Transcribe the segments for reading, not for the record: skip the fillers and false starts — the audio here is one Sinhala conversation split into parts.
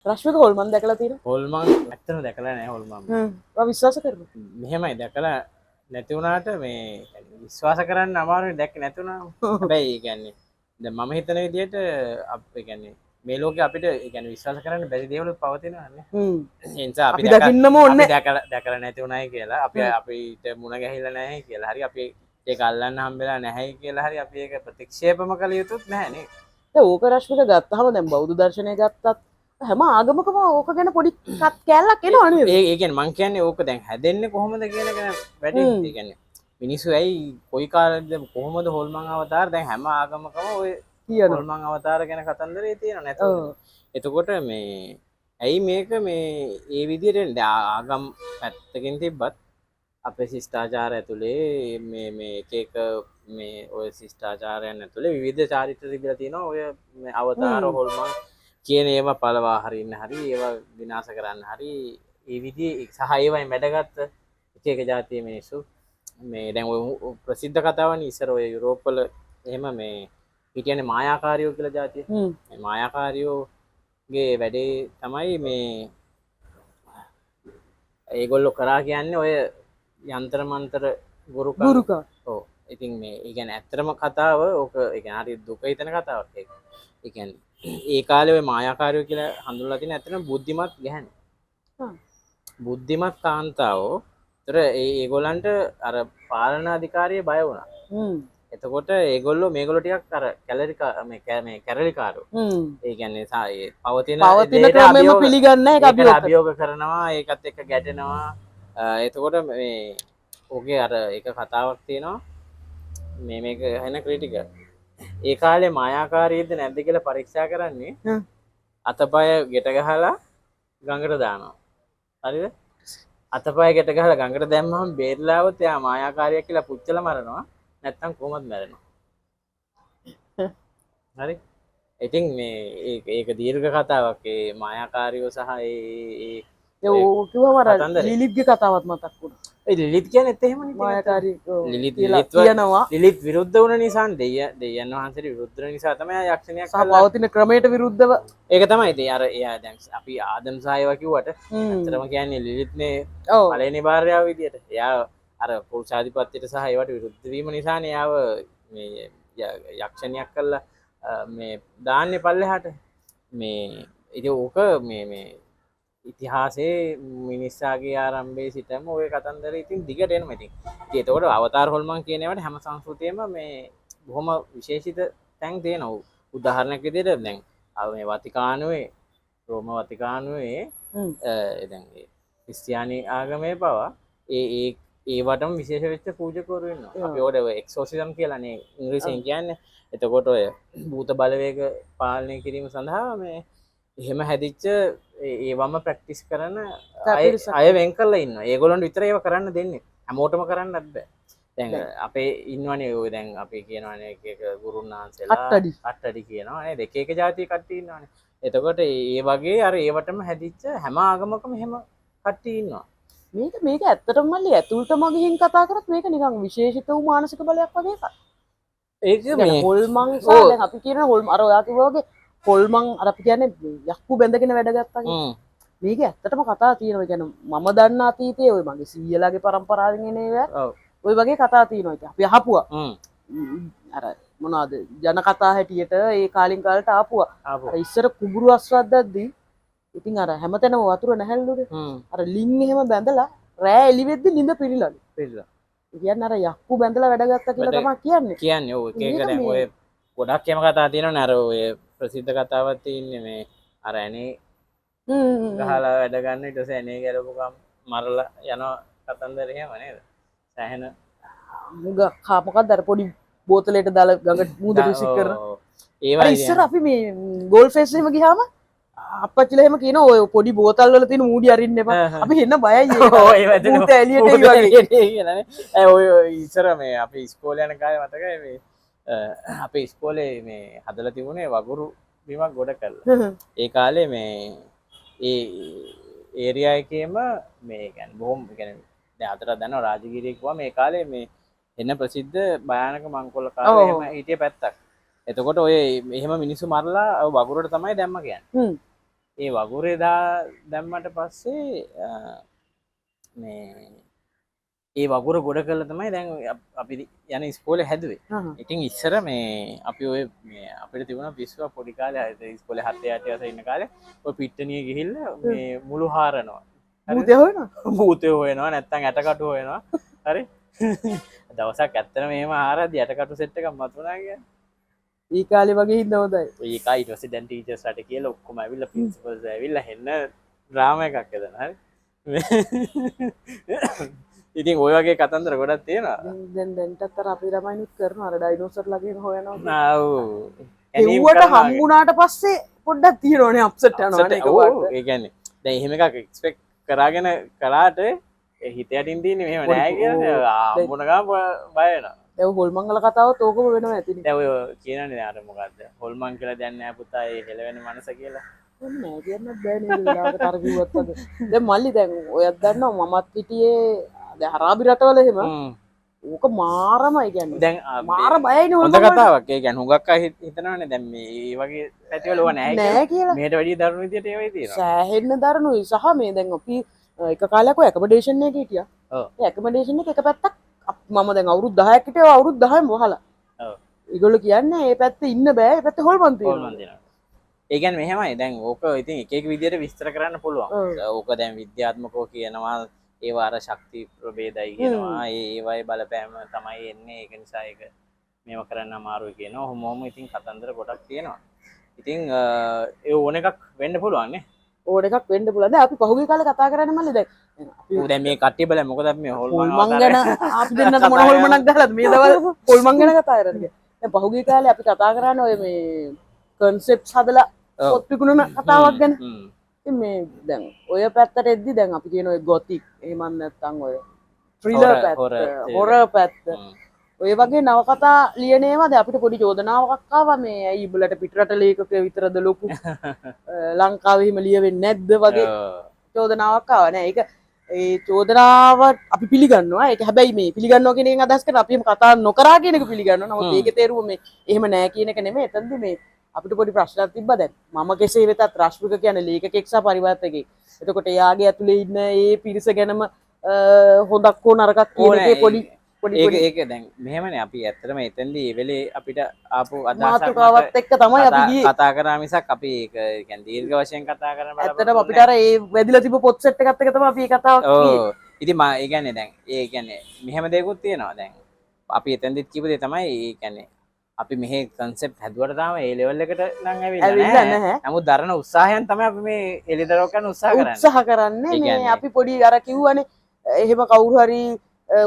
රශ්මික හොල්මන් දැකලා තියෙනවා. හොල්මන් ඇත්තටම දැකලා නැහැ හොල්මන්. මම විශ්වාස කරනවා. මෙහෙමයි දැකලා නැති වුණාට මේ විශ්වාස කරන්න අමාරුයි දැක්ක නැති වුණාම. හැබැයි ඒ කියන්නේ දැන් මම හිතන විදිහට ඒ කියන්නේ මේ ලෝකේ අපිට ඒ කියන්නේ විශ්වාස කරන්න බැරි දේවල් පවතිනවා නේ. ඒ නිසා අපි දකින්නම ඕනේ. දැකලා නැති උනායි කියලා අපි අපිට මුණ ගැහිලා නැහැ කියලා හරි අපි ඒක අල්ලන්න හම්බෙලා නැහැයි කියලා හරි අපි ඒක ප්‍රතික්ෂේපම කළ යුතුත් නැහැ නේ. ඕක රශ්මික ගත්තහම දැන් බෞද්ධ දර්ශනය ගත්තත් හැම ආගමකම ඕක ගැන පොඩි කැලලක් එනවා නේද? ඒ කියන්නේ මං කියන්නේ ඕක දැන් හැදෙන්නේ කොහොමද කියන එක වැඩි ඒ කියන්නේ මිනිස්සු ඇයි කොයි කාලෙද කොහොමද හොල්මන් අවතාර දැන් හැම ආගමකම ඔය කියන හොල්මන් අවතාර ගැන කතන්දරේ තියෙනවා නැතෝ. එතකොට මේ ඇයි මේක මේ ඒ විදිහට ආගම් පැත්තකින් තිබ්බත් අපේ ශිෂ්ටාචාර ඇතුලේ මේ එක මේ ඔය ශිෂ්ටාචාරයන් ඇතුලේ විවිධ චාරිත්‍ර තිබිලා තියෙනවා. ඔය අවතාර හොල්මන් කියන ඒවා පළවා හරින්න හරි ඒවා විනාශ කරන්න හරි ඒ විදිහේ සහ ඒවයි මැඩගත් එක ජාතියේ මිනිස්සු මේ දැන් ඔය ප්‍රසිද්ධ කතාවනේ ඉස්සර ඔය යුරෝප් වල එහෙම මේ හිටියනේ මායාකාරියෝ කියලා ජාතිය. මේ මායාකාරියෝගේ වැඩේ තමයි මේ ඒගොල්ලෝ කරා කියන්නේ ඔය යන්ත්‍ර මන්ත්‍ර ගුරුකම්. ඔව්. ඉතින් මේ ඒ කියන්නේ ඇත්තම කතාව ඕක ඒ කියන්නේ හරි දුක හිතෙන කතාවක් ඒක. ඒ කියන්නේ ඒ කාලේ ඔය මායාකාරියෝ කියලා හඳුන්වලා තියෙන ඇත්තටම බුද්ධිමත් ගැහැණු. බුද්ධිමත් කාන්තාවෝ. ඒතර ඒගොල්ලන්ට අර පාලනාධිකාරිය බය වුණා. එතකොට ඒගොල්ලෝ මේගොල්ලෝ ටිකක් අර මේ කැරලිකාරෝ. ඒ කියන්නේ පවතින ක්‍රමෙම පිළිගන්නේ නැහැ ඒක අභියෝග කරනවා ඒකත් එක්ක ගැටෙනවා. එතකොට මේ ඔගේ අර එක කතාවක් තියෙනවා මේක වෙන ක්‍රිටිකල්. ඒ කාලේ මායාකාරීද නැද්ද කියලා පරීක්ෂා කරන්නේ අතපය ගෙට ගහලා ගඟට දානවා. හරිද? අතපය ගෙට ගහලා ගඟට දැම්මම බේරලාවොත් එයා මායාකාරියක් කියලා පුච්චලා මරනවා. නැත්තම් කොහොමද මැරෙනවා. හරි? ඉතින් මේ ඒක දීර්ඝ කතාවක්. ඒ මායාකාරියෝ සහ ඒ කිව්වම අර ලිලිත්ගේ කතාවත් මතක් වුණා. ඒ ලිලිත් කියන්නේ එහෙමනේ මායාකාරී ලිලිත් කියනවා. ලිලිත් විරුද්ධ වුණ නිසා දෙයයන් වහන්සේට විරුද්ධ නිසා තමයි යක්ෂණයක් සහ පවතින ක්‍රමයට විරුද්ධව ඒක තමයි ඉතින් අර එයා දැන් අපි ආදම් සහ ඒවා කිව්වට අතරම කියන්නේ ලිලිත්නේ පළවෙනි භාර්යාව විදියට. එයා අර පුරුෂාධිපත්‍යයට සහ ඒවට විරුද්ධ වීම නිසානේ එයාව මේ යක්ෂණයක් කළා මේ දාන්නේ පල්ලෙහාට. මේ ඉතින් ඕක මේ ඉතිහාසයේ මිනිස්සාගේ ආරම්භයේ සිටම ඔය කතන්දර ඉතින් දිගට එනවා ඉතින්. ඒතකොට අවතාර හොල්මන් කියන ඒවාට හැම සංස්කෘතියෙම මේ බොහොම විශේෂිත තැන් තියෙනවා. උදාහරණයක් විදිහට දැන් මේ වතිකානුවේ රෝම වතිකානුවේ දැන් ක්‍රිස්තියානි ආගමේ පවා ඒවටම විශේෂ වෙච්ච පූජකවරු ඉන්නවා. අපි ඔය එක්සෝසිසම් කියලානේ ඉංග්‍රීසියෙන් කියන්නේ. එතකොට ඔය භූත බලවේග පාලනය කිරීම සඳහා මේ එහෙම හැදිච්ච ඒවම ප්‍රැක්ටිස් කරන අය වෙන් කරලා ඉන්නවා. ඒගොල්ලන්ට විතර ඒව කරන්න දෙන්නේ. හැමෝටම කරන්නත් බෑ. දැන් අපේ ඉන්නවනේ ඔය දැන් අපි කියනවනේ එක ගුරුන් වහන්සේලා අට්ටඩි කියනවා නේද? එක එක ජාතිය කට්ටිය ඉන්නවනේ. එතකොට ඒ වගේ අර ඒවටම හැදිච්ච හැම ආගමකම එහෙම කට්ටිය ඉන්නවා. මේක ඇත්තටම මල්ලි ඇතුළටම ගිහින් කතා කරත් මේක නිකන් විශේෂිත වූ මානසික බලයක් වගේ එකක්. ඒක මේ හොල්මන් දැන් අපි කියන හොල්මන් අර ඔයා කිව්වා වගේ හොල්මන් අර අපි කියන්නේ යක්කු බැඳගෙන වැඩ ගත්තා කියන්නේ. මේක ඇත්තටම කතා තියෙනවා. කියන්නේ මම දන්න අතීතයේ ඔය මගේ සීයලාගේ පරම්පරාවෙන් එන ඒවා. ඔය වගේ කතා තියෙනවා. ඉතින් අපි අහපුවා. අර මොනවාද ජන කතා හැටියට ඒ කාලින් කාලට ආපුවා. අර ඉස්සර කුඹුරු අස්වද්දද්දී ඉතින් අර හැමතැනම වතුර නැහැල්ලුනේ. අර ලින් එහෙම බැඳලා රෑ එළි වෙද්දි ලිඳ පිරිලාලු. කියන්නේ අර යක්කු බැඳලා වැඩ ගත්තා කියලා තමයි කියන්නේ. කියන්නේ ඔය එක එක දැන් ඔය ගොඩක් එහෙම කතා තියෙනවනේ. අර ඔය ප්‍රසිද්ධ කතාවක් තියෙන්නේ මේ අර ඇනේ ගහලා වැඩ ගන්න ඊට පස්සේ ඇනේ ගැලපුවම මරලා යන කතන්දර එහෙම නේද? සෑහෙන මුග මොකක්ද අර පොඩි බෝතලයට දාලා ගඟට මූද රිසික් කරන ඒවා ඉස්සර අපි මේ ගෝල් ෆේස් එහෙම ගියාම අපච්චිලා එහෙම කියන ඔය පොඩි බෝතල් වල තියෙන මූඩි අරින්න එපා. අපි එන්න බයයි ඒක. ඔය වැදෙන මූත එළියට එයි වගේ කියලානේ. ඔය ඉස්සර මේ අපි ඉස්කෝලේ යන කාලේ මතකයි මේ අපේ ඉස්කෝලේ මේ හදලා තිබුණේ වගුරු බිමක් ගොඩ කරලා. ඒ කාලේ මේ ඒ ඒරියා එකේම මේ කියන්නේ බොහොම කියන්නේ දැන් අතට දන්නවා රාජගිරිය කිව්වම මේ කාලේ මේ එන ප්‍රසිද්ධ භයානක මංකොල්ල කාලේ එහෙම හිටිය පැත්තක්. එතකොට ඔය එහෙම මිනිස්සු මරලා වගුරට තමයි දැම්ම කියන්නේ. ඒ වගුරේ දැම්මට පස්සේ මේ ඒ වගුර ගොඩ කළ තමයි දැන් අපි යන ස්කෝල හැදුවේ. ඉතින් ඉස්සර මේ අපි ඔය අපිට තිබුණ විශ්ව පොඩි කාලේ ස්කෝලේ 7 8 වසර ඉන්න කාලේ ඔය පිට්ටනිය ගිහිල්ලා මේ මුළු හාරනවා. භූතය හොයනවා නැත්තම් ඇටකටු හොයනවා. හරි. දවසක් ඇත්තටම මෙහෙම හාරද්දි ඇටකටු සෙට් එකක් මතුණා කියන්නේ. ඒ කාලේ වගේ හින්ද හොඳයි. ඒකයි ඊට පස්සේ දැන් ටීචර්ස්ලාට කියලා ඔක්කොම ඇවිල්ලා ප්‍රින්සිපල්ස් ඇවිල්ලා හෙන්න ඩ්‍රාමා එකක් හදන හරි. ඉතින් ඔය වගේ කතන්දර ගොඩක් තියෙනවා. දැන්ටත් අර අපි ළමයිනුත් කරනවා අර ඩයිනෝසර්ලාගෙන හොයනවා. ආව්. එව්වට හම්බුණාට පස්සේ පොඩ්ඩක් තියෙනවනේ අප්සෙට් යනවා නේ ඒකවට. ඒ කියන්නේ දැන් එහෙම එකක් එක්ස්පෙක්ට් කරාගෙන කළාට හිත යටින් තියෙන්නේ මෙහෙම නෑ කියලා හම්බුණ ගමන් බය වෙනවා. දැන් හොල්මංගල කතාවත් ඕකම වෙනවා ඇතිනේ. දැන් ඔය කියනනේ අර මොකද්ද? හොල්මන් කියලා දැන් නෑ පුතා ඒ හෙලවෙන මනස කියලා. නෑ කියන්නත් බෑ නේද වෙලාවකට අර කිව්වත් අද. දැන් මල්ලි දැන් ඔයත් දන්නවා මමත් හිටියේ දැන් අරාබි රටවල එහෙම ඕක මාරමයි කියන්නේ. දැන් මාර බයයිනේ හොඳ කතාවක්. ඒ කියන්නේ හුඟක් අය හිතනවානේ දැන් මේ වගේ පැතිවල ඕවා නෑ කියලා. මේට වැඩිය දරුණු විදියට ඒවයි තියෙනවා. සෑහෙන්න දරුණුයි. සහ මේ දැන් අපි එක කාලයක් ඔය ඇකමඩේෂන් එකේ හිටියා. ඔව්. ඒ ඇකමඩේෂන් එක පැත්තක් මම දැන් අවුරුදු 10ක් හිටියා අවුරුදු 10ම වහලා. ඔව්. ඒගොල්ලෝ කියන්නේ මේ පැත්තේ ඉන්න බෑ. ඒ පැත්තේ හොල්මන් තියෙනවා. ඒ කියන්නේ මෙහෙමයි දැන් ඕක ඉතින් එක එක විදියට විස්තර කරන්න පුළුවන්. ඕක දැන් විද්‍යාත්මකව කියනවා ඒවා අර ශක්ති ප්‍රභේදයි කියනවා. ඒවයි බලපෑම තමයි එන්නේ. ඒක නිසා ඒක මේව කරන්න අමාරුයි කියනවා. මොහොම ඉතින් කතන්දර ගොඩක් තියෙනවා. ඉතින් ඒ ඕන එකක් වෙන්න පුළුවන් නේ. ඕන එකක් වෙන්න පුළුවන්. දැන් අපි පහුගිය කාලේ කතා කරන්නේ මල්ලි දැන්. දැන් මේ කට්ටිය බලන්න මොකද අපි මේ හොල්මන් ගැන අපි දෙන්නත් මොන හොල්මනක් ගහලාද මේ දවල් හොල්මන් ගැන කතා කරන්නේ. දැන් පහුගිය කාලේ අපි කතා කරන්නේ ඔය මේ concepts හදලා පොත් විකුණන කතාවක් ගැන. ඉතින් මේ දැන් ඔය පැත්තට එද්දි දැන් අපි කියන ඔය ගොතික් එහෙම නැත්නම් ඔය ත්‍රිලර් පැත්ත, හොරර් පැත්ත ඔය වගේ නවකතා ලියන ඒවා දැන් අපිට පොඩි චෝදනාවක් ආවා මේ ඇයි උඹලට පිටරට ලේඛකයෝ විතරද ලොකු ලංකාවේ එහෙම ලියවෙන්නේ නැද්ද වගේ චෝදනාවක් ආවා නෑ. ඒක ඒ චෝදනාව අපි පිළිගන්නවා. ඒක හැබැයි මේ පිළිගන්නවා කියන එකෙන් අදහස් කරන්නේ අපි එහෙම කතා නොකරා කියන එක පිළිගන්නවා. නමුත් ඒකේ තේරුම මේ එහෙම නෑ කියන එක නෙමෙයි. එතනදී මේ අපිට පොඩි ප්‍රශ්නයක් තිබ්බා දැන්. මම කෙසේ වෙතත් රශ්මික කියන්නේ ලේඛකෙක් සහ පරිවර්තකෙක්. එතකොට එයාගේ ඇතුලේ ඉන්න ඒ පිරිස ගැනම හොඳක් හෝ නරකක් කියන එකේ පොඩි ඒක දැන් මෙහෙමනේ අපි ඇත්තටම එතනදී ඒ වෙලේ අපිට ආපු අදහසක් මාතෘකාවත් එක්ක තමයි අපි ගියේ. කතා කරා මිසක් අපි ඒක කියන්නේ දීර්ඝ වශයෙන් කතා කරන්න බෑ. ඇත්තටම අපිට අර ඒ වැදිලා තිබ්බ පොත් සෙට් එකත් එක තමයි අපි මේ කතාව කියේ. ඔව්. ඉතින් මම ඒ කියන්නේ දැන් ඒ කියන්නේ මෙහෙම දෙයක්ත් තියෙනවා දැන්. අපි එතනදිත් කිව්ව දේ තමයි ඒ කියන්නේ අපි මෙහෙ කන්සෙප්ට් හැදුවට තාම ඒ ලෙවල් එකට නම් ඇවිල්ලා නැහැ. නමුත් දරන උත්සාහයෙන් තමයි අපි මේ එළිදරව් කරන්න උත්සාහ කරන්නේ. මේ අපි පොඩි අර කිව්වනේ එහෙම කවුරු හරි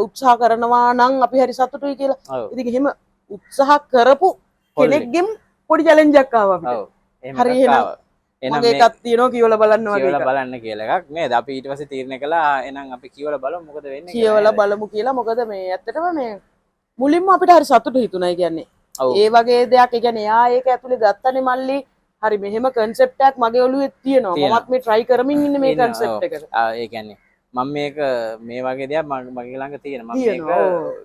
උත්සාහ කරනවා නම් අපි හරි සතුටුයි කියලා. ඉතින් එහෙම උත්සාහ කරපු කෙනෙක්ගෙන් පොඩි චැලෙන්ජ් එකක් ආවා අපිට. ඔව්. හරි එහෙනම් මගේ එකක් තියෙනවා කියවලා බලන්න වගේ. කියවලා බලන්න කියලා එකක් නේද? අපි ඊට පස්සේ තීරණය කළා එහෙනම් අපි කියවලා බලමු මොකද වෙන්නේ කියලා. කියවලා බලමු කියලා. මොකද මේ ඇත්තටම මේ මුලින්ම අපිට හරි සතුටු හිතුණා. කියන්නේ ඒ වගේ දෙයක්. ඒ කියන්නේ එයා ඒක ඇතුලේ ගත්තනේ මල්ලි. හරි මෙහෙම කන්සෙප්ට් එකක් මගේ ඔළුවේ තියෙනවා. මමත් මේ try කරමින් ඉන්නේ මේ කන්සෙප්ට් එකට. ඒ කියන්නේ මම මේක මේ වගේ දෙයක් මගේ ළඟ තියෙන. මම මේක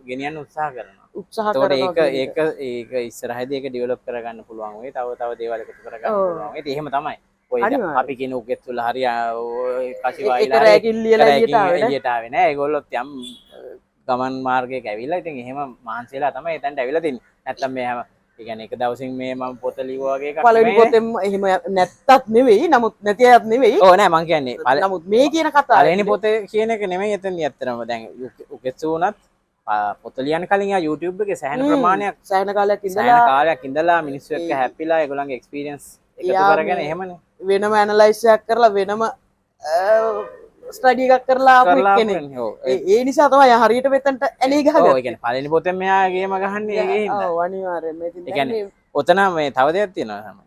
ගෙනියන්න උත්සාහ කරනවා. ඒක ඉස්සරහදී ඒක ඩෙවලොප් කරගන්න පුළුවන් වෙයි. තව දේවල් එකතු කරගන්න පුළුවන් වෙයි. එහෙම තමයි. ඔය අපි කියන උගෙත් තුල හරි කසිවායිලා එළියට ආවේ නෑ. ඒගොල්ලොත් යම් ගමන් මාර්ගයක ඇවිල්ලා ඉතින් එහෙම මහන්සියලා තමයි එතනට ඇවිල්ලා තින්නේ. නැත්තම් මේ හැම ඒ කියන්නේ එක දවසින් මේ මම පොත ලිව්වා වගේ එකක් පළවෙනි පොතෙන් එහෙම නැත්තත් නෙවෙයි. නමුත් නැති අයත් නෙවෙයි. ඕ නෑ මං කියන්නේ නමුත් මේ කියන කතාව පළවෙනි පොතේ කියන එක නෙමෙයි එතනදී ඇත්තටම දැන් උගෙත් උනත් පොත ලියන්න කලින් යා YouTube එකේ සෑහෙන ප්‍රමාණයක් සෑහෙන කාලයක් ඉඳලා මිනිස්සු එක්ක හැප්පිලා ඒගොල්ලන්ගේ එක්ස්පීරියන්ස් එකතු කරගෙන එහෙමනේ වෙනම ඇනලයිස් එකක් කරලා වෙනම ස්ටඩි එකක් කරලා ආපු කෙනෙක්. ඒ නිසා තමයි හරියට මෙතනට ඇලී ගහගත්තේ. ඔව් ඒ කියන්නේ පළවෙනි පොතෙන් මෙයා ගේම ගහන්නේ ඒකේ හින්දා. ඔව් අනිවාර්යෙන්ම. ඒ කියන්නේ ඔතන මේ තව දෙයක් තියෙනවා තමයි.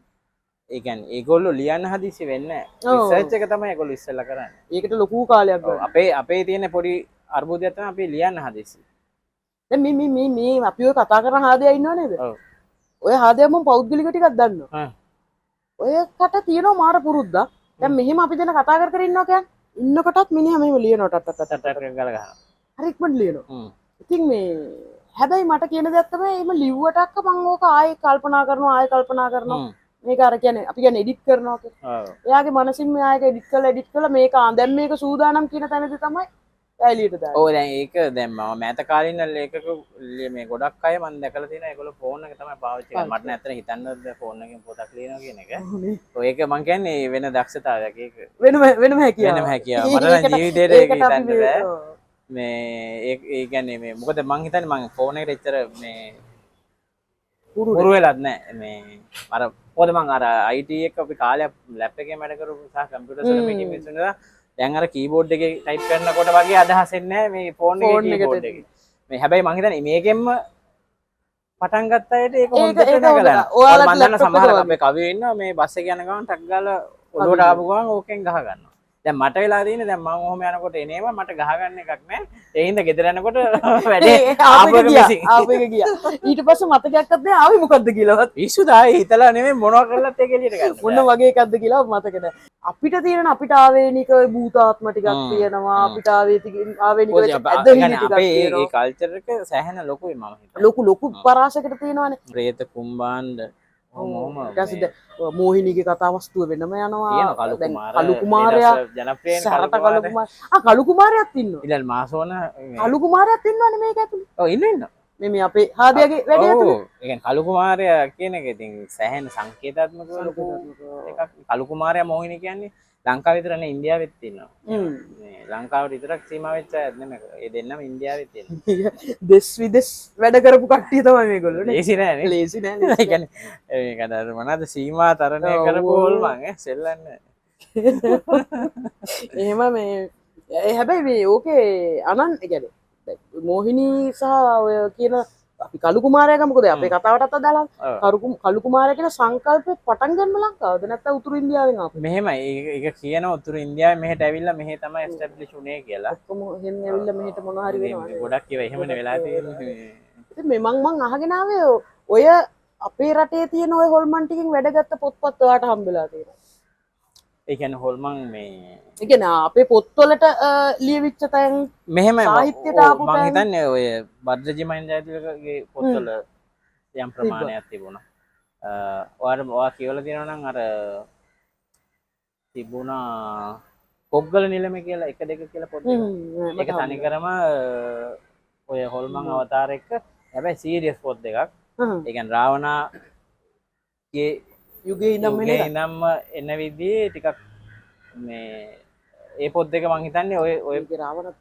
ඒ කියන්නේ ඒගොල්ලෝ ලියන්න හදිසි වෙන්නේ නැහැ. රිසර්ච් එක තමයි ඒගොල්ලෝ ඉස්සෙල්ලා කරන්නේ. ඒකට ලොකු කාලයක් ගන්නවා. අපේ තියෙන පොඩි අර්බුදයක් තමයි අපි ලියන්න හදිසි. දැන් මේ අපි ඔය කතා කරන හාදයා ඉන්නව නේද? ඔව්. ඔය හාදයා මම පෞද්ගලික ටිකක් දන්නවා. ඔයකට තියෙනවා මාර පුරුද්දක්. දැන් මෙහෙම අපි දෙන කතා කර ඉන්නවා කියන්නේ ඉන්නකොටත් මිනිහා මෙහෙම ලියනවා ටට ගල ගහනවා. හරි ඉක්මනට ලියනවා. ඉතින් මේ හැබැයි මට කියන දෙයක් තමයි එහෙම ලිව්වටක්ක මම ඕක ආයෙ කල්පනා කරනවා මේක අර කියන්නේ අපි කියන්නේ එඩිට් කරනවා කියලා. එයාගේ මනසින් මෙයාගේ එඩිට් කළා මේක දැන් මේක සූදානම් කියන තැනදී තමයි එළියට දාන්නේ. ඔව් දැන් ඒක දැන් මම මෑත කාලින ලේඛක මේ ගොඩක් අය මම දැකලා තියෙනවා ඒගොල්ලෝ ෆෝන් එක තමයි පාවිච්චි කරන්නේ. මට නැත්තම් හිතන්නද ෆෝන් එකෙන් පොතක් ලියනවා කියන එක. ඔය ඒක මම කියන්නේ වෙන දක්ෂතාවයක් ඒක. වෙනම හැකියාව. වෙනම හැකියාව. මට නම් ජීවිතේට ඒක හිතන්න බෑ. මේ ඒ කියන්නේ මේ මොකද මං හිතන්නේ මං ෆෝන් එකට එච්චර මේ පුරු වෙලත් නැහැ මේ අර පොද මං අර IT එක අපි කාලයක් ලැප් එකේ වැඩ කරපු සහ කම්පියුටර් වල මේකේ මිනිස්සුන්ලා දැන් අර කීබෝඩ් එකේ ටයිප් කරනකොට වගේ අදහස් එන්නේ නැහැ මේ ෆෝන් එකේ කීබෝඩ් එකේ මේ හැබැයි මං හිතන්නේ මේකෙන්ම පටන් ගත්ත අයට ඒක හොඳට නැගලා ඔයාලා මම දන්න සමහර අපේ කවියෝ ඉන්නවා මේ බස් එක යන ගමන් ටක් ගාලා ඔළුවට ආපු ගමන් ඕකෙන් ගහ ගන්නවා දැන් මට වෙලා තියෙන්නේ දැන් මම ඔහොම යනකොට එනේම මට ගහ ගන්න එකක් නැහැ ඒ හින්දා ගෙදර යනකොට වැඩේ ආපෙක ගියා ඊට පස්සේ මතකයක්වත් නැහැ ආවේ මොකද්ද කියලාවත් පිස්සු දායි හිතලා නෙමෙයි මොනවා කරලත් ඒක එළියට ගන්න මොන වගේ එකක්ද කියලා මතක නැහැ අපිට තියෙන අපිට ආවේනික භූතාත්ම ටිකක් තියෙනවා අපිට ආවේනික ඇදහිලි ටිකක් තියෙනවා ඒ කල්චර් එක සෑහෙන ලොකුයි මම හිතනවා ලොකු පරාසයකට තියෙනවානේ ප්‍රේත කුම්බාණ්ඩ මෝහිනීගේ කතා වස්තුව වෙනම යනවා කලු කුමාරයා ජනප්‍රිය කලු කුමාරයාත් ඉන්නවා ඉතින් මාසෝන කලු කුමාරයාත් ඉන්නවනේ මේක ඇතුලේ ඔව් ඉන්නවා මේ අපේ හාදියාගේ වැඩේ ඇතුලේ ඒ කියන්නේ කලු කුමාරයා කියන එක ඉතින් සෑහෙන සංකේතාත්මක ලොකු එකක් කලු කුමාරයා මෝහිනී කියන්නේ ලංකාව විතර නේ ඉන්දියාවෙත් ඉන්නවා මේ ලංකාවට විතරක් සීමා වෙච්ච අය නෙමෙයි ඒ දෙන්නම ඉන්දියාවෙත් ඉන්නවා දෙස් විදෙස් වැඩ කරපු කට්ටිය තමයි මේගොල්ලෝ නේ ලේසි නෑනේ ලේසි නෑ ඒ කියන්නේ මේක අර මොනවාද සීමා තරණය කරපු හොල්මන් සෙල්ලන්නේ එහෙම මේ හැබැයි මේ ඕකේ අනන් ඒ කියන්නේ මෝහිනී සහ ඔය කියන අපි කලු කුමාරයාගේ මොකද අපේ කතාවටත් අදාළයි කලු කුමාරයා කියන සංකල්පේ පටන් ගන්න ලංකාවද නැත්නම් උතුරු ඉන්දියාවෙන් ආපු මෙහෙමයි ඒක කියන උතුරු ඉන්දියාවේ මෙහෙට ඇවිල්ලා මෙහෙ තමයි එස්ටැබ්ලිෂ් උනේ කියලා ඔක්කොම හෙන් ඇවිල්ලා මෙහෙට මොනවා හරි වෙනවා ගොඩක් ඒවා එහෙමනේ වෙලා තියෙන්නේ ඉතින් මේ මං අහගෙන ආවේ ඔය අපේ රටේ තියෙන ඔය හොල්මන් ටිකෙන් වැඩගත්ත පොත්පත් ඔයාට හම්බෙලා තියෙනවා ඒ කියන්නේ හොල්මන් මේ ඒ කියන්නේ අපේ පොත්වලට ලියවිච්ච තැන් මෙහෙමයි සාහිත්‍යයට ආපු මම හිතන්නේ ඔය බද්දජි මහින්ද ජයතිලකගේ පොත්වල යම් ප්‍රමාණයක් තිබුණා. ඔයා කියවලා තියෙනවා නම් අර තිබුණා පොග්ගල නිලම කියලා 1 2 කියලා පොත් දෙකක්. ඒක තනිකරම ඔය හොල්මන් අවතාර එක්ක හැබැයි සීරියස් පොත් දෙකක්. ඒ කියන්නේ රාවණාගේ යුගයේ ඉඳන්ම එන විදිහේ ටිකක් මේ ඒ පොත් දෙක මං හිතන්නේ ඔය රාවණත්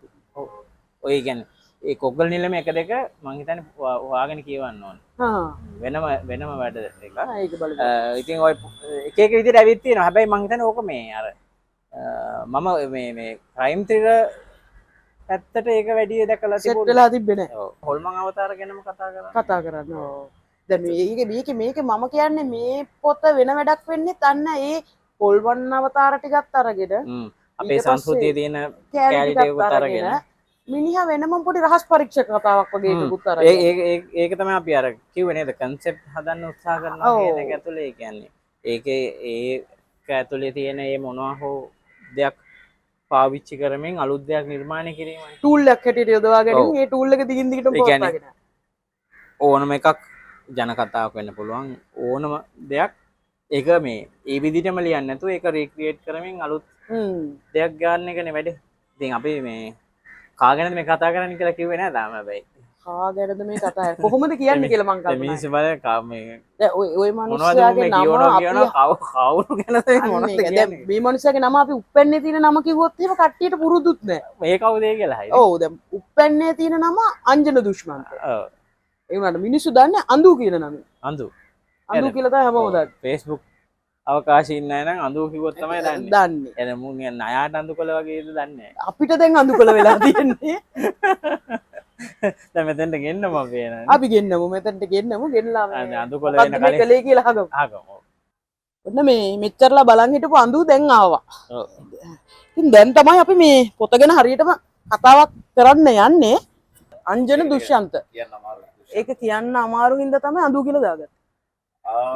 ඔය කියන්නේ ඒ කොග්ගල නිලම 1 2 මං හිතන්නේ හොයාගෙන කියවන්න ඕන. වෙනම වැඩ එකක්. ඒක බලන්න. ඉතින් ඔය එක එක විදිහට ඇවිත් තියෙනවා. හැබැයි මං හිතන්නේ ඕක මේ අර මම මේ ක්‍රයිම් ත්‍රිලර් පැත්තට ඒක වැඩි දැකලා සෙට් වෙලා තිබ්බේ නැහැ. ඔව්. හොල්මන් අවතාර ගැනම කතා කරන්න. ඔව්. දැන් මේක මම කියන්නේ මේ පොත වෙන වැඩක් වෙන්නේ අන්න ඒ හොල්මන් අවතාර ටිකත් අරගෙන අපේ සංස්කෘතියේ තියෙන කැලි ටිකත් අරගෙන මිනිහා වෙනම පොඩි රහස් පරීක්ෂක කතාවක් වගේ එකකුත් අරගෙන ඒක තමයි අපි අර කිව්වේ නේද කන්සෙප්ට් හදන්න උත්සාහ කරනවා කියන එක ඇතුලේ ඒ කියන්නේ ඒකේ ඒක ඇතුලේ තියෙන මේ මොනවා හෝ දෙයක් පාවිච්චි කරමින් අලුත් දෙයක් නිර්මාණය කිරීමයි ටූල් එකක් හැටියට යොදවා ගැනීම ඒ ටූල් එක දිගින් දිගටම පවත්වාගෙන ඕනම එකක් ජන කතාවක් වෙන්න පුළුවන් ඕනම දෙයක් ඒක මේ ඒ විදිහටම ලියන්නේ නැතුව ඒක රීක්‍රියේට් කරමින් අලුත් දෙයක් ගන්න එකනේ වැඩේ. ඉතින් අපි මේ කාගෙනද මේ කතා කරන්නේ කියලා කිව්වේ නෑ තාම හැබැයි. කාගෙනද මේ කතා කොහොමද කියන්නේ කියලා මං කල්පනා. මිනිස්සු බලය මේ දැන් ඔය මිනිස්සයාගේ නම කවුරු ගැනද මොනවද කියන්නේ. මේ මිනිස්සයාගේ නම අපි උප්පැන්නේ තියෙන නම කිව්වොත් එහෙම කට්ටියට පුරුදුත් නෑ. මේ කවුද කියලා හරි. ඔව් දැන් උප්පැන්නේ තියෙන නම අංජන දුෂ්මන්ත. ඔව්. ඒ වුණාට මිනිස්සු දන්නේ අඳු කියන නම. අඳු කියලා තමයි හැමෝම දන්නේ. Facebook අවකාශය ඉන්න අය නම් අඳු කිව්වොත් තමයි දන්නේ. එන මුන් ණයාට අඳුකොළ වගේද දන්නේ නැහැ. අපිට දැන් අඳුකොළ වෙලා තියෙන්නේ. දැන් මෙතෙන්ට ගෙන්නමු අපි එනනේ. අපි ගෙන්නමු මෙතෙන්ට ගෙන්නමු ගෙන්නලා මේ අඳුකොළ වෙන කලේ කියලා අහගමු. ඔන්න මේ මෙච්චරලා බලන් හිටපු අඳු දැන් ආවා. ඔව්. ඉතින් දැන් තමයි අපි මේ පොත ගැන හරියටම කතාවක් කරන්න යන්නේ. අංජන දුෂ්යන්ත. ඒක කියන්න අමාරු හින්දා තමයි අඳු කියලා දාගත්තේ.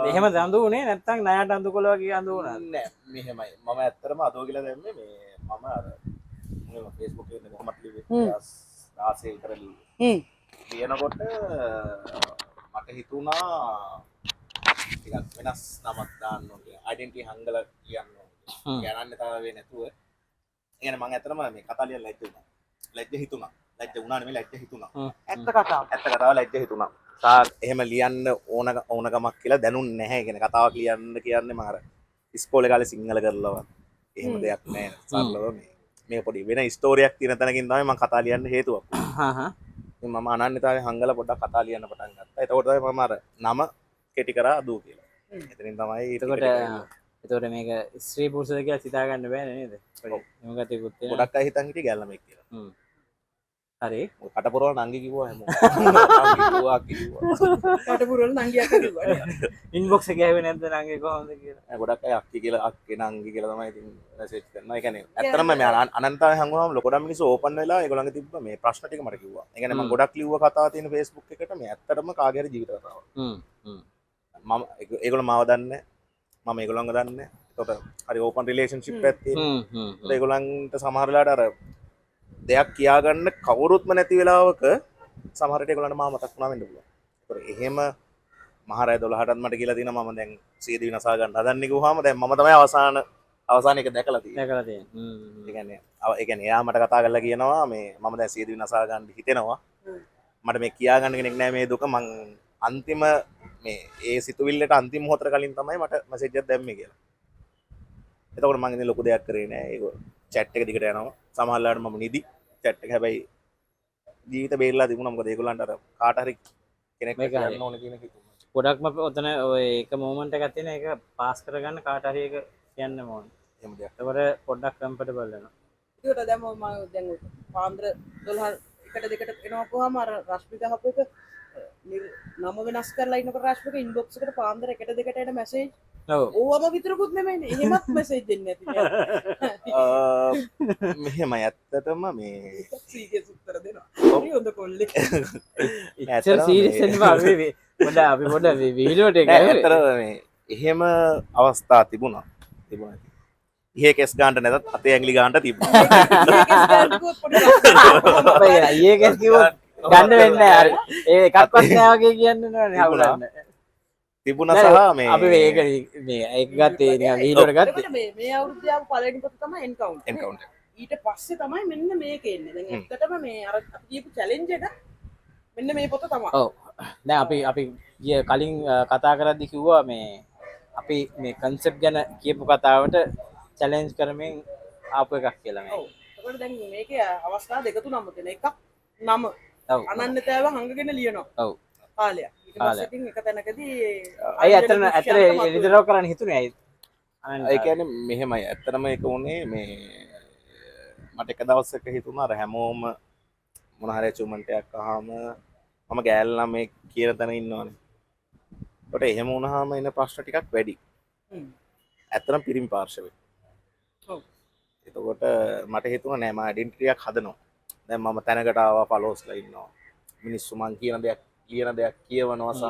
මෙහෙම දඳු උනේ නැත්තම් ණයට අඳුකොළ වගේ අඳු උනා නෑ මෙහෙමයි මම ඇත්තටම අදෝ කියලා දැම්මේ මේ මම අර මොකද Facebook එකේ කොහොමද ලිව්වේ 16 විතර ලිව්වේ ලියනකොට මට හිතුණා ටිකක් වෙනස් නමක් දාන්න ඕනේ. ඩෙන්ටි හංගල කියන්න ඕනේ. ගණන්‍යතාවය නැතුව. ඒ කියන්නේ මම ඇත්තටම මේ කතා ලියලා ලැජ්ජ වුණා. ලැජ්ජ හිතුණා. ලැජ්ජ වුණා නෙමෙයි ලැජ්ජ හිතුණා. ඇත්ත කතාව. ඇත්ත කතාව ලැජ්ජ හිතුණා. සා එහෙම ලියන්න ඕනකමක් කියලා දැනුන්නේ නැහැ. ඒ කියන්නේ කතාවක් ලියන්න කියන්නේ මම අර ඉස්කෝලේ කාලේ සිංහල කරලවත් එහෙම දෙයක් නැහැ. සරලව මේ පොඩි වෙන ස්ටෝරියක් තියෙන තැනකින් තමයි මම කතා ලියන්න හේතුවක්. මම අනන්‍යතාවය හංගල පොඩ්ඩක් කතා ලියන්න පටන් ගත්තා. එතකොට තමයි මම අර නම කෙටි කරා අදූ කියලා. එතනින් තමයි එතකොට මේක ස්ත්‍රී පුරුෂද කියලා හිතා ගන්න බෑනේ නේද? එහෙම ගතියකුත් තියෙනවා. ගොඩක් අය හිතන් හිටියේ ගැල්ලමෙක් කියලා. හරි. කටපුරවල නංගි කිව්වා හැමෝම. නංගි කිව්වා. කටපුරවල නංගියක් කිව්වා. ඉන්බොක්ස් එකේ ඇහුවේ නැද්ද නංගි කොහොමද කියලා? ගොඩක් අය අක්කි කියලා අක්කේ නංගි කියලා තමයි ඉතින් මැසේජ් කරනවා. ඒ කියන්නේ ඇත්තටම මේ අනන්තතාවය හංගුවාම ලොකඩම් මිනිස්සු ඕපන් වෙලා ඒගොල්ලන්ගේ තිබ්බ මේ ප්‍රශ්න ටික මට කිව්වා. ඒ කියන්නේ මම ගොඩක් ලිව්ව කතා තියෙන Facebook එකට මේ ඇත්තටම කාගේ හරි ජීවිත කතාවක්. මම ඒගොල්ලෝ මාව දන්නේ මම ඒගොල්ලන්ව දන්නේ. ඒකට හරි ඕපන් රිලේෂන්ෂිප් එකක් තියෙනවා. ඒගොල්ලන්ට සමහර වෙලාවට අර දෙයක් කියාගන්න කවුරුත්ම නැති වෙලාවක සමහරට ඒගොල්ලන්ට මාව මතක් වුණා වෙන්න පුළුවන්. ඒකට එහෙම මහරය 12ටත් මට කියලා තියෙනවා මම දැන් සියදි විනාසා ගන්න හදන්නේ කිව්වහම දැන් මම තමයි අවසාන එක දැකලා තියෙන්නේ. ඒ කියන්නේ එයා මට කතා කරලා කියනවා මේ මම දැන් සියදි විනාසා ගන්න හිතෙනවා. මට මේ කියා ගන්න කෙනෙක් නැහැ මේ දුක මං අන්තිම මේ ඒ සිතුවිල්ලට අන්තිම මොහොතට කලින් තමයි මට මැසේජ් එකක් දැම්මේ කියලා. එතකොට මං ඉතින් ලොකු දෙයක් කරේ නෑ. ඒක chat එක දිගට යනවා. සමහරවිට මම නිදි chat එක හැබැයි ජීවිත බේරලා තිබුණා. මොකද ඒගොල්ලන්ට අර කාට හරි කෙනෙක් කියන්න ඕන කියන එක හිතුණා. ගොඩක්ම ඔතන ඔය එක මොමන්ට් එකක් තියෙන එක පාස් කරගන්න කාට හරි එක කියන්න ඕන. එහෙම දෙයක්. ඒකට පොඩ්ඩක් කම්ෆර්ටබල් වෙනවා. ඒකට දැන් මම දැන් පාන්දර 12 එකට දෙකට එනවා කොහම අර රශ්මි ගහපු එක නම වෙනස් කරලා ඉන්නකොට රශ්මික ඉන්බොක්ස් එකට පාන්දර එකට දෙකට එන මැසේජ් ඕවම විතරකුත් නෙමෙයිනේ එහෙමත් මැසේජ් දෙන්නේ නැති. මෙහෙම ඇත්තටම මේ සීරියස් උත්තර දෙනවා. හරි හොඳ කොල්ලෙක්. ඇත්තට සීරියස් වෙන්න අපි පොඩ වීඩියෝ එක ඇත්තටම මේ එහෙම අවස්ථා තිබුණා. ihe kes ගන්නට නැතත් අතේ ඇඟිලි ගන්නට තිබුණා. ඊයේ කෙස් කිව්වොත් ගන්න වෙන්නේ නැහැ. හරි. ඒ එකක්වත් නෑ වගේ කියන්නේ නෑනේ හවුලන්න. තිබුණා සහ මේ අපි මේක ඒක ගත්තේ නිකන් වීඩියෝට ගත්තේ. මේ අවුරුද්දේ ආපු පළවෙනි පොත තමයි එන්කවුන්ටර්. ඊට පස්සේ තමයි මෙන්න මේක එන්නේ. දැන් ඇත්තටම මේ අර අපි කියපු චැලෙන්ජ් එක මෙන්න මේ පොත තමයි. ඔව්. දැන් අපි කලින් කතා කරද්දි කිව්වා මේ අපි මේ කන්සෙප්ට් ගැන කියපු කතාවට චැලෙන්ජ් කරමින් ආපු එකක් කියලා මේ. ඔව්. ඒකට දැන් මේකේ අවස්ථා දෙක තුනක්ම තියෙන. එකක් නම අනන්‍යතාව හංගගෙන ලියනවා. ඔව්. කාලයක්. ඊට පස්සේ ඉතින් එක තැනකදී අයි ඇත්තට එලිදරව කරන්න හිතුනේ අයි. ඒ කියන්නේ මෙහෙමයි. ඇත්තටම ඒක උනේ මේ මට එක දවසක හිතුණා අර හැමෝම මොන හරි අචීව්මන්ට් එකක් අහම මම ගෑල් ළමෙක් කියන තැන ඉන්නවනේ. ඒකට එහෙම වුණාම එන ප්‍රශ්න ටිකක් වැඩි. ඇත්තටම පිරිමි පාර්ශවයේ. ඔව්. එතකොට මට හිතුණා නෑ මම ඩෙන්ටිටි එකක් හදනවා. දැන් මම තැනකට ආවා ෆලෝස්ලා ඉන්නවා. මිනිස්සු මං කියන දෙයක් කියවනවා සහ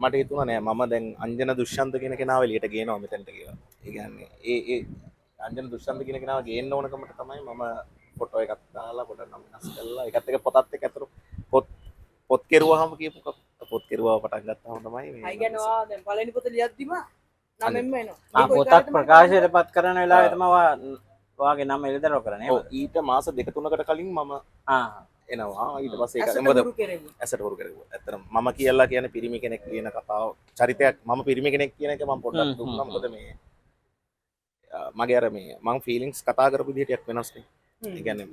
මට හිතුණා නෑ මම දැන් අංජන දුෂ්යන්ත කියන කෙනාව එළියට ගේනවා මෙතනට කියලා. ඒ කියන්නේ ඒ අංජන දුෂ්යන්ත කියන කෙනාව ගේන්න ඕනකමට තමයි මම ෆොටෝ එකක් දාලා පොඩ නම් වෙනස් කරලා ඒකත් එක පොතත් එක්ක අතර පොත් කෙරුවාම කියපු පොත් කෙරුවා පටන් ගත්තාම තමයි මේ අය කියනවා දැන් පළවෙනි පොත ලියද්දිම නමෙන්ම එනවා. පොතක් ප්‍රකාශයට පත් කරන වෙලාවේ තමයි ඔයාගේ නම එළිදරව් කරන්නේ. ඔව් ඊට මාස 2-3කට කලින් මම එනවා. ඊට පස්සේ ඒක මොකද ඇසට හුරු කරගුවා. ඇත්තටම මම කියලා කියන්නේ පිරිමි කෙනෙක් කියන කතාව චරිතයක් මම පිරිමි කෙනෙක් කියන එක මම පොඩ්ඩක් දුන්නා. මොකද මේ මගේ අර මේ මම ෆීලිංගස් කතා කරපු විදිහට වෙනස් නේ. ඒ කියන්නේ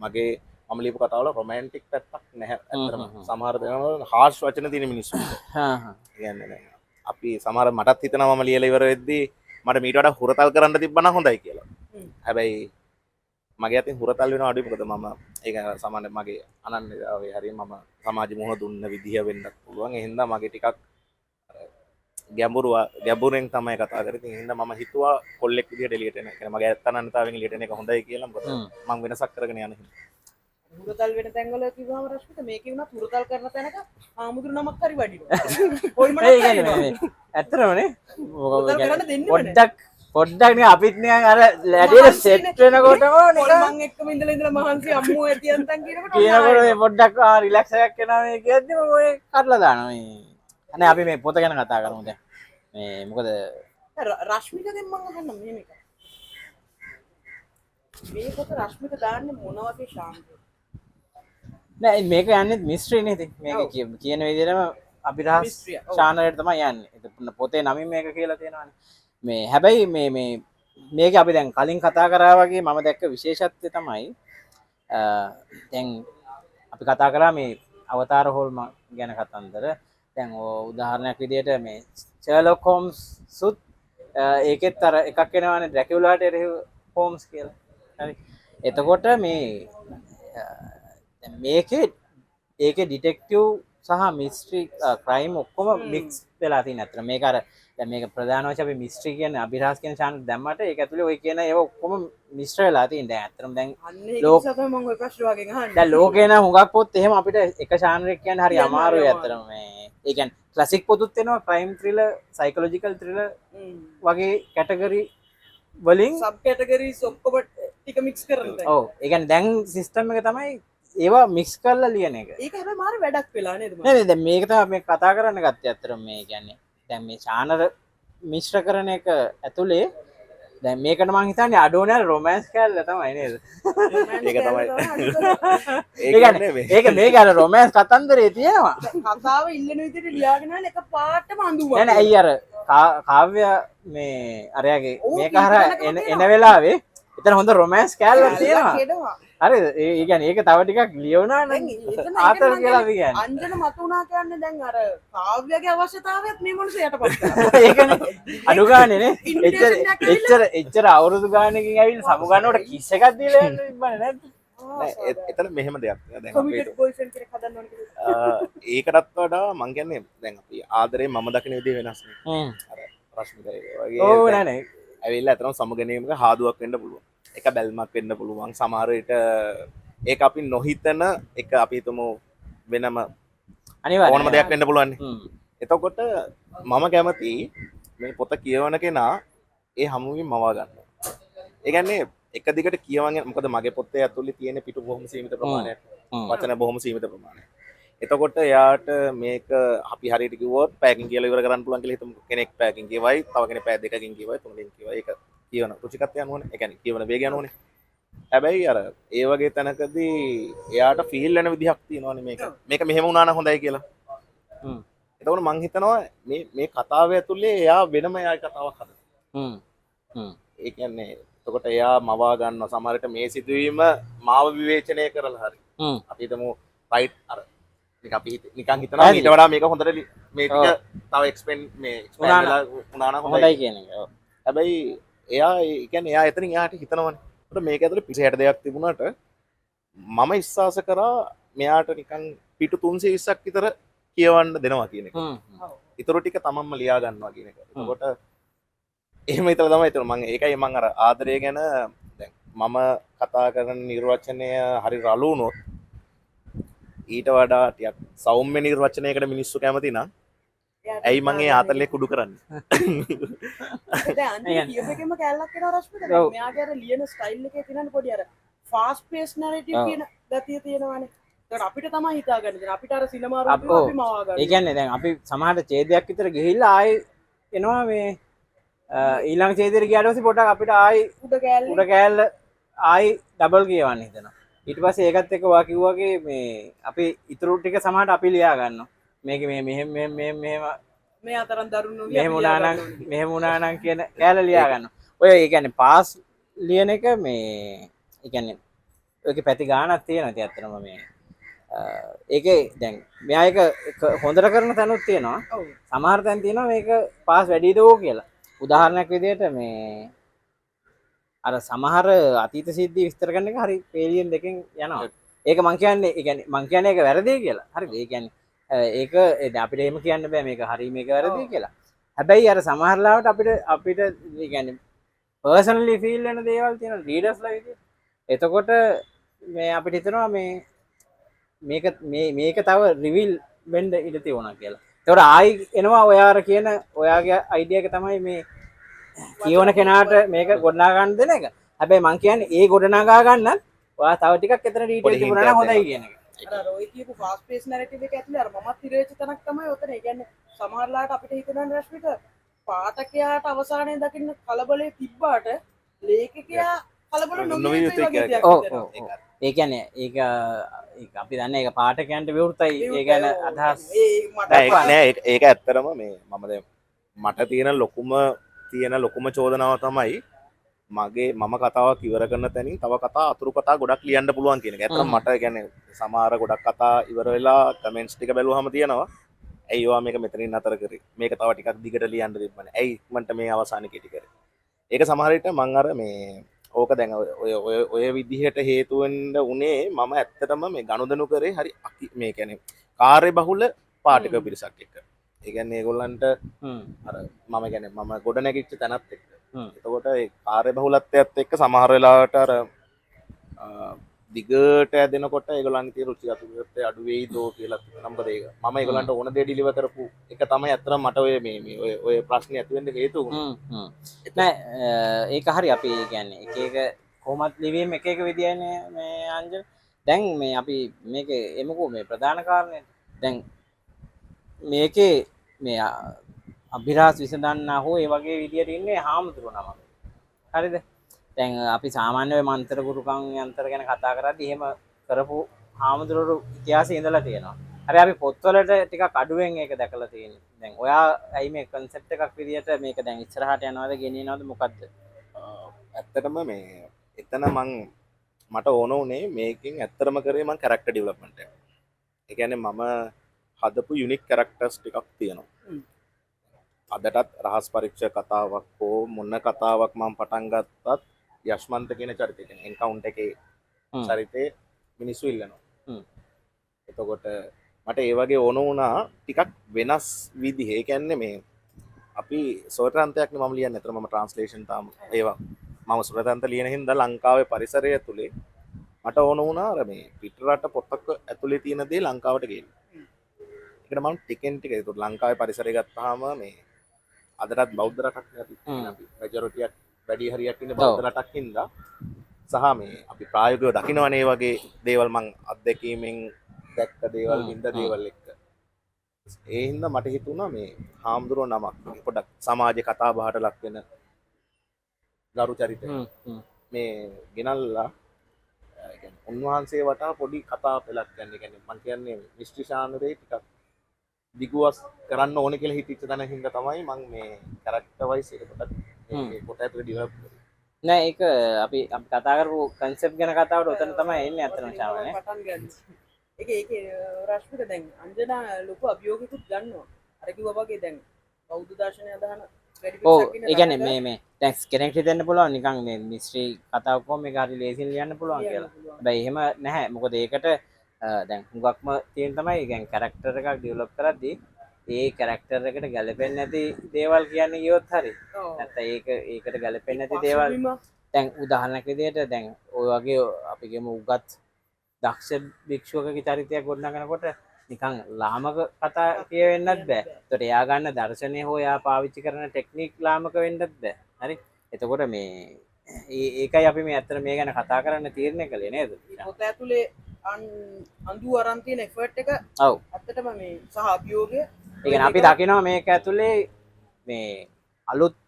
මගේ මම ලියපු කතාවල රොමැන්ටික් පැත්තක් නැහැ. ඇත්තටම සමහර දේවල් හාර්ෂ් වචන තියෙන මිනිස්සු. ඒ කියන්නේ අපි සමහර මටත් හිතනවා මම ලියලා ඉවර වෙද්දී මට මීට වඩා හුරතල් කරන්න තිබ්බනම් හොඳයි කියලා. හැබැයි මගේ අතින් හුරතල් වෙනවා අඩුයි. මොකද මම ඒක සාමාන්‍ය මගේ අනන්‍යතාවයේ හරිය මම සමාජ මොහොත දුන්න විදිය වෙන්නත් පුළුවන්. ඒ හින්දා මගේ ටිකක් ගැඹුරෙන් තමයි කතා කරේ. ඒ හින්දා මම හිතුවා කොල්ලෙක් විදියට එළියට එන. ඒ කියන්නේ මගේ අනන්‍යතාවයෙන් එළියට එන එක හොඳයි කියලා. මොකද මම වෙනසක් කරගෙන යන හින්දා. හුරතල් වෙන තැන්වල කිව්වම රශ්මික මේකේ වුණත් හුරතල් කරන තැනක ආමුදුරු නමක් හරි වඩිනවා. කොයිමඩක් ඇත්තටමනේ පොඩ්ඩක් නේ අපිත් නිකන් අර ලැඩේට සෙට් වෙනකොටම නිකන් මම එක්කම ඉඳලා මහන්සි අම්මෝ ඇතියන්තන් කියනකොට මේ පොඩ්ඩක් රිලැක්ස් එකක් එනවා මේ කියද්දි මම ඔය කරලා දානවා මේ අනේ අපි මේ පොත ගැන කතා කරමු දැන්. මේ මොකද රශ්මිකගෙන් මං අහන්න මෙහෙම එකක්. මේ පොත රශ්මික දාන්නේ මොන වගේ ශාන්තිය? නෑ මේක යන්නේ මිස්ට්‍රි නේ ඉතින්. මේක කියන විදිහටම අභිරහස් Mystery, ඔව්. ශානරයට තමයි යන්නේ. ඉතින් පොතේ නමින් මේක කියලා තියෙනවානේ. මේ හැබැයි මේක අපි දැන් කලින් කතා කරා වගේ මම දැක්ක විශේෂත්වය තමයි දැන් අපි කතා කරා මේ අවතාර හෝල්ම ගැන කතන්දර. දැන් උදාහරණයක් විදිහට මේ ෂර්ලොක් හෝම්ස් සුත් ඒකෙත් අර එකක් එනවානේ ඩ්‍රැකියුලාට එරෙහිව හෝම්ස් කියලා. හරි. එතකොට ඒකේ ඩිටෙක්ටිව් සහ මිස්ට්‍රි ක්‍රයිම් ඔක්කොම මික්ස් වෙලා තියෙන අතර මේක අර දැන් මේක ප්‍රධාන වශයෙන් අපි මිස්ට්‍රි කියන්නේ අභිරහස් කියන ඡානල් දැම්මට ඒක ඇතුලේ ඔය කියන ඒවා ඔක්කොම මිස්ට්‍රි වෙලා තියෙන. දැන් ඇත්තටම දැන් අන්නේ ඒක නිසා තමයි මම ඔය ප්‍රශ්න වගේ අහන්නේ. දැන් ලෝකේ නම් හුඟක් පොත් එහෙම අපිට එක ඡානලයක් කියන්නේ හරි අමාරුයි ඇත්තටම මේ. ඒ කියන්නේ ක්ලාසික් පොතුත් එනවා ක්‍රයිම් ත්‍රිලර්, සයිකොලොජිකල් ත්‍රිලර් වගේ කැටගරි වලින් සබ් කැටගරිස් ඔක්කොම ටික මික්ස් කරලා. ඔව්. ඒ කියන්නේ දැන් සිස්ටම් එක තමයි ඒවා මික්ස් කරලා ලියන එක. ඒක හැබැයි මාර වැඩක් වෙලා නේද මම? නෑ දැන් මේක තමයි මේ කතා කරන්න ගත්තේ අතරම මේ කියන්නේ දැන් මේ ඡානර මිශ්‍ර කරන එක ඇතුලේ දැන් මේකට මං හිතන්නේ අඩෝනල් රොමෑන්ස් කැල්ල තමයි නේද? ඒක තමයි. ඒ කියන්නේ ඒක මේක අර රොමෑන්ස් කතන්දරේ තියෙනවා. කතාව ඉල්ලන විදිහට ලියාගෙන යන එක පාටම අඳුමක්. නෑ නෑ අයි අර කාව්‍ය මේ අරයාගේ මේක හරහා එන වෙලාවේ එතන හොඳ රොමෑන්ස් කැල්ලක් තියෙනවා. හරි ඒ කියන්නේ ඒක තව ටිකක් ලියවනා නම් ආතල් කියලා අපි කියන්නේ. අංජන මතුණා කියන්නේ දැන් අර කාව්‍යගේ අවශ්‍යතාවයත් මේ මොනස යටපත් කරනවා. ඒකනේ අඩු ගානේ නේ එච්චර අවුරුදු ගානකින් ඇවිල්ලා සමු ගන්නකොට කිස් එකක් දීලා යන්න ඉබ්බනේ නැද්ද? එතන මෙහෙම දෙයක් දැන් කොමිටඩ් බොයිෆ්‍රෙන්ඩ් කෙනෙක් හදන්න ඕන කියලා. ඒකටත් වඩා මං කියන්නේ දැන් අපි ආදරේ මම දකින විදිහ වෙනස් නේ. අර රශ්මිකයි වගේ ඕ නෑ නෑ ඇවිල්ලා අතරම සමුගැනීමක හාදුවක් වෙන්න පුළුවන්. එක බැල්මක් වෙන්න පුළුවන්. සමහර විට ඒක අපි නොහිතන එක අපි හිතමු වෙනම අනිවාර්යයෙන් ඕනම දෙයක් වෙන්න පුළුවන්. එතකොට මම කැමති මේ පොත කියවන කෙනා ඒ හමුවින් මවා ගන්නවා. ඒ කියන්නේ එක දිගට කියවන්නේ මොකද මගේ පොතේ ඇතුලේ තියෙන පිටු බොහොම සීමිත ප්‍රමාණයක්. වචන බොහොම සීමිත ප්‍රමාණයක්. එතකොට එයාට මේක අපි හරියට කිව්වොත් පැකින් කියලා ඉවර කරන්න පුළුවන් කියලා හිතමු. කෙනෙක් පැකින් කියවයි, තව කෙනෙක් පැය දෙකකින් කියවයි, තුනකින් කියවයි. ඒක කියවන රුචිකත්වය අනුවනේ. ඒ කියන්නේ කියවන වේගය අනුවනේ. හැබැයි අර ඒ වගේ තැනකදී එයාට ෆීල් වෙන විදිහක් තියෙනවානේ මේක. මේක මෙහෙම වුණා නම් හොඳයි කියලා. එතකොට මං හිතනවා මේ කතාව ඇතුලේ එයා වෙනම එයාගේ කතාවක් හදනවා. ඒ කියන්නේ එතකොට එයා මවා ගන්නවා සමහර විට මේ සිදුවීම මාව විවේචනය කරලා හරි. අපි හිතමු රයිට් අර අපි නිකන් හිතනවා ඊට වඩා මේක හොඳට මේ ටික තව එක්ස්පෙන්ඩ් වෙලා වුණා නම් හොඳයි කියන එක. හැබැයි එයා ඒ කියන්නේ එයා එතනින් එයාට හිතනවනේ. ඒකට මේක ඇතුලේ පිටසයට දෙයක් තිබුණාට මම විශ්වාස කරා මෙයාට නිකන් පිටු 320ක් විතර කියවන්න දෙනවා කියන එක. ඊටු ටික තමන්ම ලියා ගන්නවා කියන එක. එතකොට එහෙම හිතලා තමයි එතන මම ඒකයි මම අර ආදරය ගැන දැන් මම කතා කරන නිර්වචනය හරි රළු වුණොත් ඊට වඩා ටිකක් සෞම්‍ය නිර්වචනයකට මිනිස්සු කැමති නම් ඇයි මං ඒ ආතල්ලේ කුඩු කරන්නේ? දැන් අන්තිම කියපෙකම කැලලක් වෙනවා රශ්මික. මෙයාගේ අර ලියන ස්ටයිල් එකේ තියෙන පොඩි අර ෆාස්ට් පේස් නැරටිව් කියන ගතිය තියෙනවානේ. ඒකට අපිට තමයි හිතාගන්න දෙන්නේ. අපිට අර සිනමා රූපේ අපි මවා ගන්න. ඒ කියන්නේ දැන් අපි සමහරට ඡේදයක් විතර ගිහිල්ලා ආයේ එනවා මේ ඊළඟ ඡේදෙට ගියාට පස්සේ පොඩක් අපිට ආයි උඩ කෑල්ල ආයි ඩබල් කියවන්න හිතෙනවා. ඊට පස්සේ ඒකත් එක්ක වා කිව්වාගේ මේ අපි ඉතුරු ටික සමහරට අපි ලියා ගන්නවා. මේක මේ මෙහෙම මේ අතරන් දරුණු මෙහෙම වුණා නම් කියන කෑල්ල ලියා ගන්නවා. ඔය ඒ කියන්නේ පාස් ලියන එක මේ ඒ කියන්නේ ඔයගේ පැති ගානක් තියෙනවා ඉතින් අත්‍තරම මේ ඒකේ දැන් මෙයා එක හොඳට කරන තැනුත් තියෙනවා. සමහර තැන් තියෙනවා මේක පාස් වැඩිද ඕ කියලා. උදාහරණයක් විදිහට මේ අර සමහර අතීත සිද්ධි විස්තර කරන එක හරි පේලියන් දෙකෙන් යනවා. ඒක මං කියන්නේ ඒක වැරදි කියලා. හරිද? ඒ කියන්නේ ඒක අපිට එහෙම කියන්න බෑ මේක හරි මේක වැරදි කියලා. හැබැයි අර සමහර ලාවට අපිට ඒ කියන්නේ පර්සනලි ෆීල් වෙන දේවල් තියෙනවා රීඩර්ස්ලා විදියට. එතකොට මේ අපිට හිතෙනවා මේක තව රිවිල් වෙන්න ඉඩ තියෙනවා කියලා. ඒතකොට ආයි එනවා ඔයාර කියන ඔයාගේ අයිඩියා එක තමයි මේ කියවන කෙනාට මේක ගොඩනගා ගන්න දෙන එක. හැබැයි මං කියන්නේ ඒ ගොඩනගා ගන්නත් ඔයා තව ටිකක් එතන ඩීටේල් තිබුණා නම් හොඳයි කියන එක. අර ඔය කියපු ෆාස්ට් පේස් නැරටිව් එක ඇතුලේ අර මමත් ඉරේච්ච තැනක් තමයි ඔතන. ඒ කියන්නේ සමහරලාට අපිට හිතෙනවා රශ්මික පාඨකයාට අවසානයේ දකින්න කලබලේ තිබ්බාට ලේඛකයා කලබල නොවිය යුතුයි වගේ දෙයක් හිතෙනවා. ඒ කියන්නේ ඒක අපි දන්නේ ඒක පාඨකයන්ට විවෘතයි. ඒ ගැන අදහස් නෑ ඒක ඇත්තරම මේ මම දැන් මට තියෙන ලොකුම චෝදනාව තමයි මගේ මම කතාවක් ඉවර කරන තැනින් තව කතා අතුරු කතා ගොඩක් ලියන්න පුළුවන් කියන එක. ඇත්තටම මට කියන්නේ සමහර ගොඩක් කතා ඉවර වෙලා කමෙන්ට්ස් ටික බැලුවාම තියෙනවා. ඇයි ඔයා මේක මෙතනින් නතර කරේ? මේක තව ටිකක් දිගට ලියන්න තිබ්බනේ. ඇයි ඉක්මනට මේ අවසානයේ කෙටි කරේ? ඒක සමහර විට මම අර මේ ඕක දැන් ඔය විදිහට හේතු වෙන්න උනේ මම ඇත්තටම මේ ගනුදෙනු කරේ හරි මේ කියන්නේ කාර්ය බහුල පාඨක පිරිසක් එක්ක. ඒ කියන්නේ ඒගොල්ලන්ට අර මම කියන්නේ මම ගොඩ නැගිච්ච තැනත් එක්ක. එතකොට ඒ කාර්ය බහුලත්වයත් එක්ක සමහර වෙලාවට අර දිගට ඇදෙනකොට ඒගොල්ලන්ගේ තියෙන රුචි අතුරුත්වය අඩු වෙයිදෝ කියලා නම් මොකද ඒක මම ඒගොල්ලන්ට ඕන දේ ඩිලිවර් කරපු එක තමයි අතරම මට ඔය මේ ඔය ප්‍රශ්නේ ඇති වෙන්න හේතුව වුණේ. නෑ ඒක හරි අපි කියන්නේ එක කොහොමත් ලිවීම එක විදියනේ මේ අංජන. දැන් මේ අපි මේක එමුකෝ මේ ප්‍රධාන කාරණේ. දැන් මේකේ මේ අභිරහස් විසඳන්නා හෝ ඒ වගේ විදියට ඉන්නේ හාමුදුරුවෝ නම. හරිද? දැන් අපි සාමාන්‍ය මන්ත්‍ර ගුරුකම් යන්ත්‍ර ගැන කතා කරද්දී එහෙම කරපු හාමුදුරුවෝ ඉතිහාසයේ ඉඳලා තියෙනවා. හරි අපි පොත්වලට ටිකක් අඩුවෙන් ඒක දැකලා තියෙනවා. දැන් ඔයා ඇයි මේ concept එකක් විදියට මේක දැන් ඉස්සරහට යනවද ගෙනියනවද මොකද්ද? ඇත්තටම මේ එතන මට ඕන උනේ මේකෙන් ඇත්තටම කරේ මම character development එක. ඒ කියන්නේ මම හදපු unique characters ටිකක් තියෙනවා. අදටත් රහස් පරීක්ෂා කතාවක් හෝ මොන කතාවක් මම පටන් ගත්තත් යශ්මන්ත කියන චරිතය කියන්නේ එන්කවුන්ට් එකේ චරිතේ මිනිස්සු ඉල්ලනවා. එතකොට මට ඒ වගේ ඕන වුණා ටිකක් වෙනස් විදිහ. ඒ කියන්නේ මේ අපි සොරතන්තයක් නේ මම ලියන්නේ. අතන මම ට්‍රාන්ස්ලේෂන් තාම ඒවා මම සොරතන්ත ලියන හින්දා ලංකාවේ පරිසරය ඇතුලේ මට ඕන වුණා අර මේ පිටරට පොතක ඇතුලේ තියෙන දේ ලංකාවට ගේන්න. ඒකට මම ටිකෙන් ටික ඒක ලංකාවේ පරිසරය ගත්තාම මේ අදටත් බෞද්ධ රටක් නේ අපි මෙජොරිටියක් වැඩි හරියක් ඉන්නේ බෞද්ධ රටක් හින්දා සහ මේ අපි ප්‍රායෝගිකව දකින්නවනේ වගේ දේවල් මං අත්දැකීමෙන් දැක්ක දේවල් හින්ද දේවල් එක්ක ඒ හින්දා මට හිතුණා මේ හාමුදුරුවෝ නමක් පොඩක් සමාජේ කතා බහට ලක් වෙන ගරු චරිතය මේ ගෙනල්ලා කියන්නේ උන්වහන්සේ වටා පොඩි කතා පෙළක් කියන්නේ මම කියන්නේ මිස්ට්‍රි ශානරේ ටිකක් දිගුවස් කරන්න ඕනේ කියලා හිතච්ච තැන හින්දා තමයි මම මේ කැරක්ටර් වයිස් එක පොඩක් මේ පොත ඇතුලේ ඩිවෙලොප් කරේ. නෑ ඒක අපි කතා කරපු concept ගැන කතාවට උතන තමයි එන්නේ අතරම ශාවනේ. පටන් ගන්න. ඒකේ රශ්මික දැන් අංජනා ලොකු අභියෝගයකුත් ගන්නවා. අර කිව්වා වගේ දැන් බෞද්ධ දර්ශනය අදහන වැඩි පිටසක් ඉන්න. ඒ කියන්නේ මේ දැන් කෙනෙක් හිතෙන්න පුළුවන් නිකන් මේ මිස්ට්‍රි කතාවක් කොහොම මේක හරි ලේසියෙන් ලියන්න පුළුවන් කියලා. හැබැයි එහෙම නැහැ. මොකද ඒකට දැන් හුඟක්ම තියෙන තමයි දැන් කැරක්ටර් එකක් ඩෙවලොප් කරද්දී ඒ කැරක්ටර් එකට ගැලපෙන්නේ නැති දේවල් කියන්නේ කියොත් හරි. නැත්නම් ඒකට ගැලපෙන්නේ නැති දේවල් දැන් උදාහරණයක් විදිහට දැන් ඔය වගේ අපි කියමු උගත් දක්ෂ භික්ෂුවකගේ චරිතයක් ගොඩනගනකොට නිකන් ලාමක කතා කියවෙන්නත් බෑ. ඒකට එයා ගන්න දර්ශනය හෝ එයා පාවිච්චි කරන ටෙක්නික් ලාමක වෙන්නත් බෑ. හරි. එතකොට මේ ඒකයි අපි මේ අතර මේ ගැන කතා කරන්න තීරණය කළේ නේද? පොත ඇතුලේ අඳු අරන් තියෙන එෆර්ට් එක ඔව් ඇත්තටම මේ සහ අභියෝගය ඒ කියන්නේ අපි දකිනවා මේක ඇතුලේ මේ අලුත්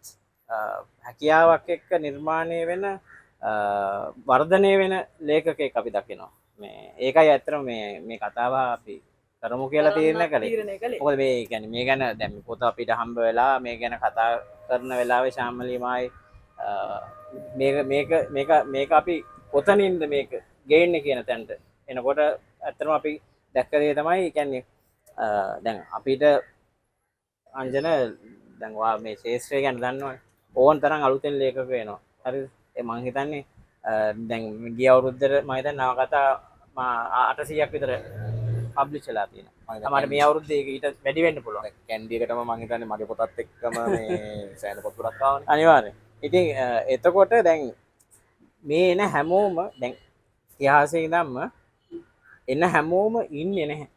හැකියාවක් එක්ක නිර්මාණය වෙන වර්ධනය වෙන ලේඛකයෙක් අපි දකිනවා. මේ ඒකයි ඇත්තටම මේ කතාව අපි කරමු කියලා තීරණය කළේ. මොකද මේ කියන්නේ මේ ගැන දැන් මේ පොත අපිට හම්බ වෙලා මේ ගැන කතා කරන වෙලාවේ ශාමලීමායි මේක අපි කොතනින්ද මේක ගේන්නේ කියන තැනට එනකොට ඇත්තටම අපි දැක්ක දේ තමයි කියන්නේ දැන් අපිට අංජන දැන් වා මේ ශේෂ්ත්‍රය ගැන දන්නවනේ ඕන තරම් අලුතෙන් ලේඛක වෙනවා. හරිද? ඒ මං හිතන්නේ දැන් ගිය අවුරුද්දේ මම හිතන්නේ නවකතා 800ක් විතර පබ්ලිෂ් වෙලා තියෙනවා. තමයි මේ අවුරුද්දේ ඒක ඊට වැඩි වෙන්න පුළුවන්. කැන්ඩි එකටම මම හිතන්නේ මගේ පොතත් එක්කම මේ සෑහෙන පොත් ගොඩක් ආවනේ. අනිවාර්යෙන්. ඉතින් එතකොට දැන් මේ එන හැමෝම දැන් ඉතිහාසයේ ඉඳන්ම එන හැමෝම ඉන්නේ නැහැ.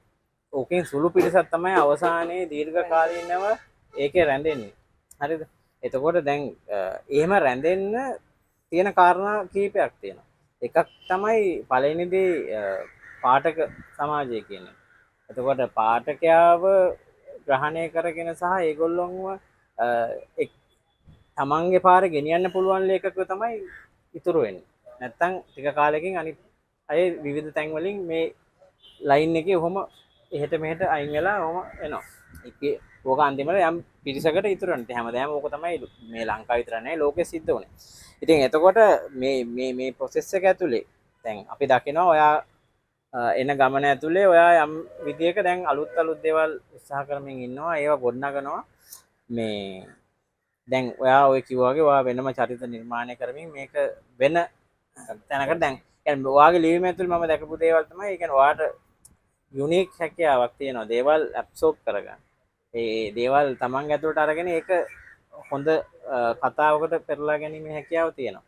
ඕකෙන් සුළු පිරිසක් තමයි අවසානයේ දීර්ඝකාලීනව ඒකේ රැඳෙන්නේ. හරිද? එතකොට දැන් එහෙම රැඳෙන්න තියෙන කාරණා කීපයක් තියෙනවා. එකක් තමයි පළවෙනිදී පාඨක සමාජය කියන්නේ. එතකොට පාඨකයාව ග්‍රහණය කරගෙන සහ ඒගොල්ලොන්ව තමන්ගේ පාර ගෙනියන්න පුළුවන් ලේඛකව තමයි ඉතුරු වෙන්නේ. නැත්තම් ටික කාලෙකින් අනිත් අය විවිධ තැන්වලින් මේ ලයින් එකේ ඔහොම එහෙට මෙහෙට අයින් වෙලා ඔහොම එනවා. ඒකේ ඕක අන්තිමට යම් පිරිසකට ඉතුරු වෙනවා. හැමදාම ඕක තමයි මේ ලංකාව විතර නෙවෙයි ලෝකෙ සිද්ධ වුනේ. ඉතින් එතකොට මේ ප්‍රොසෙස් එක ඇතුලේ දැන් අපි දකිනවා ඔයා එන ගමන ඇතුලේ ඔයා යම් විදියක දැන් අලුත් දේවල් උත්සාහ කරමින් ඉන්නවා. ඒවා ගොඩනගනවා. මේ දැන් ඔයා ඔය කිව්වා වගේ ඔයා වෙනම චරිත නිර්මාණය කරමින් මේක වෙන තැනකට දැන් කියන්නේ ඔයාගේ ලිවීම ඇතුලේ මම දැකපු දේවල් තමයි ඒ කියන්නේ ඔයාට යුනික් හැකියාවක් තියෙනවා. දේවල් ඇබ්සෝබ් කරගන්න. ඒ දේවල් තමන් ඇතුළට අරගෙන ඒක හොඳ කතාවකට පෙරලා ගැනීමේ හැකියාව තියෙනවා.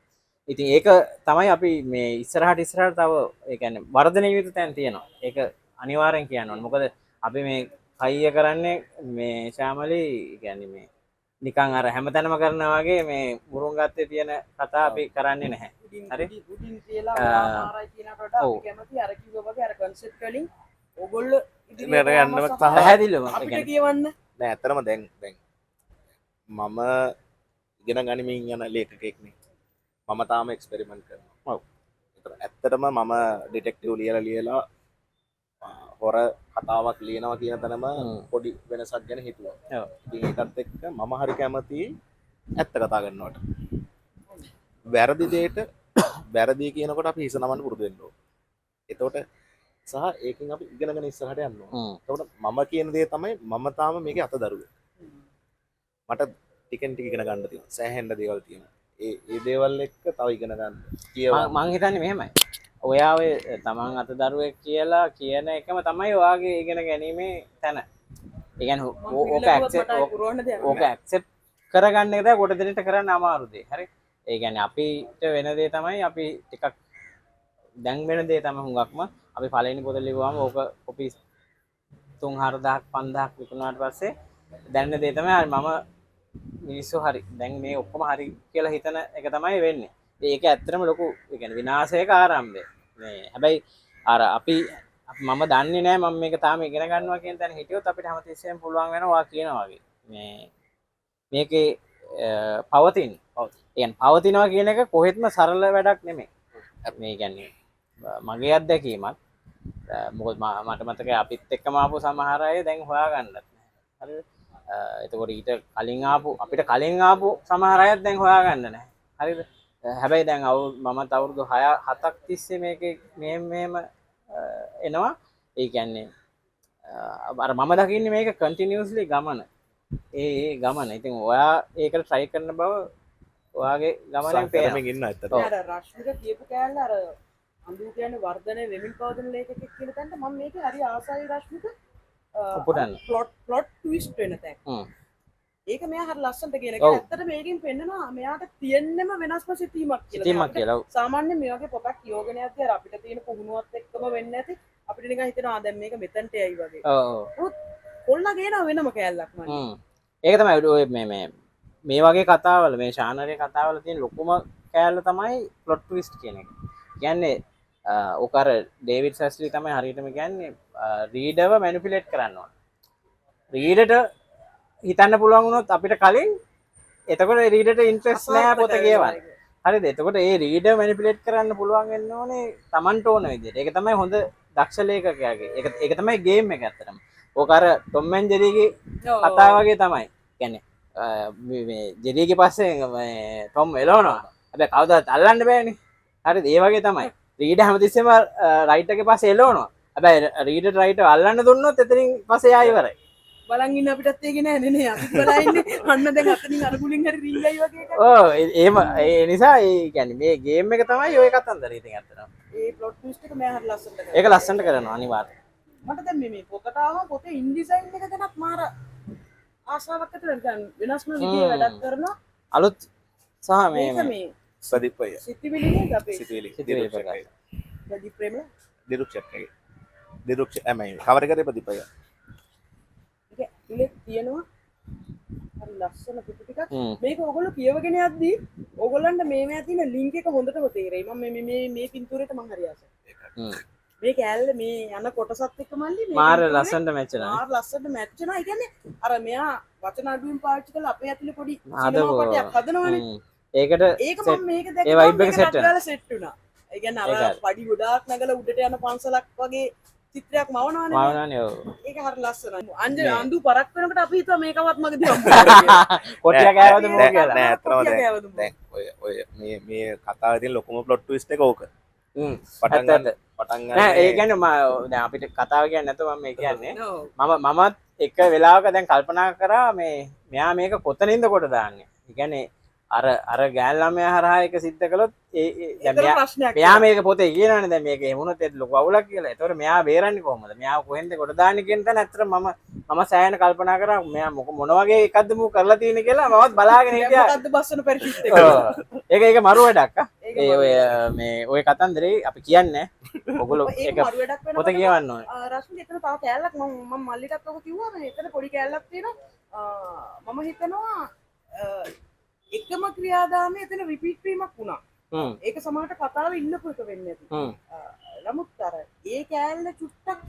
ඉතින් ඒක තමයි අපි මේ ඉස්සරහට තව ඒ කියන්නේ වර්ධනය යුතු තැන් තියෙනවා. ඒක අනිවාර්යෙන් කියන්න ඕනේ. මොකද අපි මේ කයිය කරන්නේ මේ ශාමලි කියන්නේ මේ නිකන් අර හැමතැනම කරනවා වගේ මේ මුරුංගත්තේ තියෙන කතා අපි කරන්නේ නැහැ. හරි? උඩින් කියලා ආරයි කියනකට අපි කැමති අර කිව්වා වගේ අර concept වලින් ඕගොල්ලෝ ඉදිරියට යන්නම පැහැදිලිවම අපිට කියවන්න නෑ ඇත්තටම දැන් මම ඉගෙන ගනිමින් යන ලේඛකෙක්නේ. මම තාම එක්ස්පෙරිමන්ට් කරනවා. ඔව්. ඒතර ඇත්තටම මම ඩිටෙක්ටිව් ලියලා හොර කතාවක් ලියනවා කියන තැනම පොඩි වෙනසක් ගැන හිතුවා. ඔව්. ඉතින් ඒකත් එක්ක මම හරි කැමතියි ඇත්ත කතා කරනවට. වැරදි දෙයට වැරදි කියනකොට අපි හිස නමන්න පුරුදු වෙන්න ඕනේ. එතකොට සහ ඒකෙන් අපි ඉගෙනගෙන ඉස්සරහට යන්න ඕනේ. එතකොට මම කියන දේ තමයි මම තාම මේකේ අතදරුවෙක්. මට ටිකෙන් ටික ඉගෙන ගන්න තියෙනවා. සෑහෙන්න දේවල් තියෙනවා. ඒ දේවල් එක්ක තව ඉගෙන ගන්න. මං හිතන්නේ මෙහෙමයි. ඔයා ඔය තමන් අතදරුවෙක් කියලා කියන එකම තමයි ඔයාගේ ඉගෙන ගැනීමේ තැන. ඒ කියන්නේ ඕක ඇක්සෙප්ට් කරගන්න එක තමයි කොට දෙන්නට කරන්න අමාරු දෙයක්. හරි? ඒ කියන්නේ අපිට වෙන දේ තමයි අපි ටිකක් දැන් වෙන දේ තමයි හුඟක්ම අපි පළවෙනි පොත ලිව්වම ඕක කොපි 3-4000ක් 5000ක් විකුණුවාට පස්සේ දැනෙන දේ තමයි මම මිනිස්සු හරි දැන් මේ ඔක්කොම හරි කියලා හිතන එක තමයි වෙන්නේ. ඒක ඇත්තටම ලොකු ඒ කියන්නේ විනාශයක ආරම්භය. මේ හැබැයි අර අපි මම දන්නේ නැහැ මම මේක තාම ඉගෙන ගන්නවා කියන තැන හිටියොත් අපිට හැමතිස්සෙම පුළුවන් වෙනවා කියනවා වගේ. මේකේ පවතින. ඒ කියන්නේ පවතිනවා කියන එක කොහෙත්ම සරල වැඩක් නෙමෙයි. මේ කියන්නේ මගේ අත්දැකීමක්. මොකද මට මතකයි අපිත් එක්කම ආපු සමහර අය දැන් හොයාගන්නත් නැහැ. හරිද? එතකොට ඊට කලින් ආපු අපිට කලින් ආපු සමහර අයත් දැන් හොයාගන්න නැහැ. හරිද? හැබැයි දැන් මමත් අවුරුදු 6-7ක් තිස්සේ මේකේ මෙහෙම එනවා. ඒ කියන්නේ අර මම දකින්නේ මේක කන්ටිනියස්ලි ගමන. ඒ ගමන. ඉතින් ඔයා ඒකට try කරන බව ඔයාගේ ගමනේ පේනවා. ඉන්න ඇත්තට. අර රශ්මික කියපු කෑල්ල අර අඳු කියන්නේ වර්ධනය වෙමින් පවතින ලේඛකෙක් කියන තැනට මම මේකේ හරි ආසයි රශ්මික උපුටන්න. ප්ලොට් ට්විස්ට් වෙන තැන. ඒක මෙයා හරි ලස්සනට කියන එක. ඇත්තට මේකෙන් පෙන්නනවා මෙයාට තියෙන්නම වෙනස්ම සිතීමක් කියලා. සාමාන්‍යයෙන් මේ වගේ පොතක් කියෝගෙන යද්දී අර අපිට තියෙන පුහුණුවත් එක්කම වෙන්නේ නැති අපිට නිකන් හිතෙනවා දැන් මේක මෙතනට යයි වගේ. ඔව්. කොල්ලා ගේනවා වෙනම කෑල්ලක් මම. ඒක තමයි ඔය මේ වගේ කතාවල මේ ශානරේ කතාවල තියෙන ලොකුම කෑල්ල තමයි ප්ලොට් ට්විස්ට් කියන එක. කියන්නේ ඕක අර ඩේවිඩ් සැස්ලි තමයි හරියටම කියන්නේ රීඩර්ව මැනිපියුලේට් කරන්න ඕන. රීඩර්ට හිතන්න පුළුවන් වුණොත් අපිට කලින් එතකොට රීඩර්ට ඉන්ට්‍රස්ට් නැහැ පොත කියවන්න. හරිද? එතකොට ඒ රීඩර් මැනිපියුලේට් කරන්න පුළුවන් වෙන්න ඕනේ Tamanට ඕන විදිහට. ඒක තමයි හොඳ දක්ෂ ලේඛකයාගේ. ඒක තමයි ගේම් එක ඇත්තටම. ඕක අර ටොම් ඇන්ඩ් ජෙරිගේ කතාව වගේ තමයි. කියන්නේ මේ ජෙරිගේ පස්සේ ටොම් එළවනවා. හැබැයි කවදාවත් අල්ලන්න බෑනේ. හරිද? ඒ වගේ තමයි. රීඩර් හැමතිස්සෙම රයිටර් ගේ පස්සේ එළවනවා. හැබැයි රීඩර් රයිටර් අල්ලන්න දුන්නොත් එතනින් පස්සේ ආයෙ ඉවරයි. බලන් ඉන්න අපිටත් ඒක නෑ නේ අපි බලලා ඉන්නේ අන්න දැන් අතනින් අර ගුලින් හරි රිංගයි වගේ එකක්. ඔව් ඒ නිසා ඒ කියන්නේ මේ ගේම් එක තමයි ඔය කතන්දරේ ඉතින් අත්තනවා. ඒ ප්ලොට් ට්විස්ට් එක මම හරි ලස්සනට කරනවා. ඒක ලස්සනට කරනවා අනිවාර්යයෙන්. මට දැන් මේ පොතට ආවම පොතේ ඉන්ඩිසයින් එක ගැනත් මාර ආසාවක් ඇති වෙනවා. විනාශම විදිහේ වැඩක් කරනවා. අලුත් සහ මේ ප්‍රදීපය. සිතිවිලිනේ අපේ. සිතිවිලි. ප්‍රදීප ප්‍රේම දිරුක්ෂකගේ. දිරුක්ෂ එමයි කවර කරේ ප්‍රදීපය. ඉලෙක් තියෙනවා හරි ලස්සන පිටු ටිකක් මේක ඔයගොල්ලෝ කියවගෙන යද්දී ඔයගොල්ලන්ට මේවා තියෙන ලින්ක් එක හොඳටම තේරෙයි මම මේ පින්තූරේට මම හරි ආසයි මේ කෑල්ල මේ යන කොටසත් එක්ක මල්ලි මේ මාර ලස්සනට මැච් වෙනවා මාර ලස්සනට මැච් වෙනවා. ඒ කියන්නේ අර මෙයා වචන අඩුවෙන් පාවිච්චි කරලා අපේ ඇතුලේ පොඩි හදපු- සිනමා පටයක් හදනවනේ. ඒකට ඒක මම මේක දැක්කම ඒ vibe එක set වෙනවා. සෙට් වුණා. ඒ කියන්නේ අර ඒකයි. පඩි ගොඩාක් නැගලා උඩට යන පන්සලක් වගේ චිත්‍රයක් මවනවනේ. මාවනානේ ඔව් ඒක හරි ලස්සනයි. අඳු පරක් වෙනකොට අපි හිතුවා මේකවත් මගදී හම්බුනා. කොටියා කෑවද මොකද නෑ කියලා නෑ ඇත්තම කොටියා දැන් කෑවද මොකද? දැන් ඔය මේ කතාවේ තියෙන ලොකුම plot twist එක ඕක. පටන් ඇත්ත ගන්න පටන් නෑ ඒ ගන්න කියන්නේ දැන් අපිට කතාව කියන්නේ නැතුව මම මේ කියන්නේ ඔව්. මමත් එක වෙලාවක දැන් කල්පනා කරා මේ මෙයා මේක කොතනින්ද කොට දාන්නේ. ඒ කියන්නේ අර ගෑල් ළමයා හරහා එක සිද්ධ කළොත් දැන් ඒතර ප්‍රශ්නයක්. මෙයා මේක පොතේ කියනවනේ දැන් මේක එමුණොත් ඒක ලොකු අවුලක් කියලා. ඒතකොට මෙයා බේරන්නේ කොහොමද? මෙයා කොහෙන්ද කොට දාන්නේ කියන තැන ඇත්තට මම සෑහෙන කල්පනා කරා මෙයා මොන වගේ එකක්ද මූ කරලා තියෙන්නේ කියලා මමත් බලාගෙන හිටියා. මොකද්ද බස්සන පරිශිෂ්ට එක? ඔව්. ඒක මරු වැඩක් ආ. ඒක ඒ ඔය මේ ඔය කතන්දරේ අපි කියන්නේ ඔගොල්ලෝ ඒක ඒක මරු වැඩක් වෙනකොට පොත කියවන්න ඕනේ. රශ්මි එතන තව කෑල්ලක් මම මල්ලිටත් ඔක කිව්වා මේ එතන පොඩි කෑල්ලක් තියෙනවා. මම හිතනවා එකම ක්‍රියාදාමයේ එතන රිපීට් වීමක් වුණා. ඒක සමහරට කතාවේ ඉන්නපු එක වෙන්නේ නැති. නමුත් අර ඒ කෑල්ල චුට්ටක්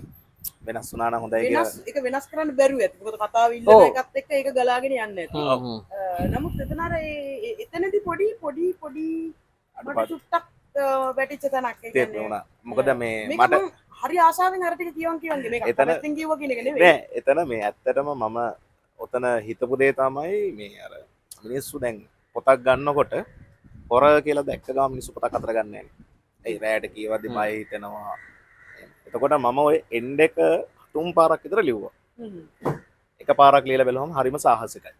වෙනස් වුණා නම් හොඳයි කියලා. වෙනස් ඒක වෙනස් කරන්න බැරුව ඇති. මොකද කතාවේ ඉන්න එකත් එක්ක ඒක ගලාගෙන යන්නේ නැති. නමුත් එතන අර එතනදී පොඩි මට චුට්ටක් වැටිච්ච තැනක් ඒ තේරුම් කියන්නේ. වුණා. මොකද මේ මේක මට මම හරි ආසාවෙන් අර ටික කියවන්නේ මේක එතන- කමෙන්ට්ෙන් කිව්වා කියන එක නෙවෙයි. නෑ එතන මේ ඇත්තටම මම ඔතන හිතපු දේ තමයි මේ අර මිනිස්සු දැන් පොතක් ගන්නකොට හොර කියලා දැක්ක ගම මිනිස්සු පොතක් අතර ගන්න නැහැ. ඒ රැයට කියවද්දි බය හිතෙනවා. එතකොට මම ওই එන්ඩ් එක තුන් පාරක් විතර ලිව්වා. එක පාරක් ලියලා බැලුවම හරිම සාහසිකයි.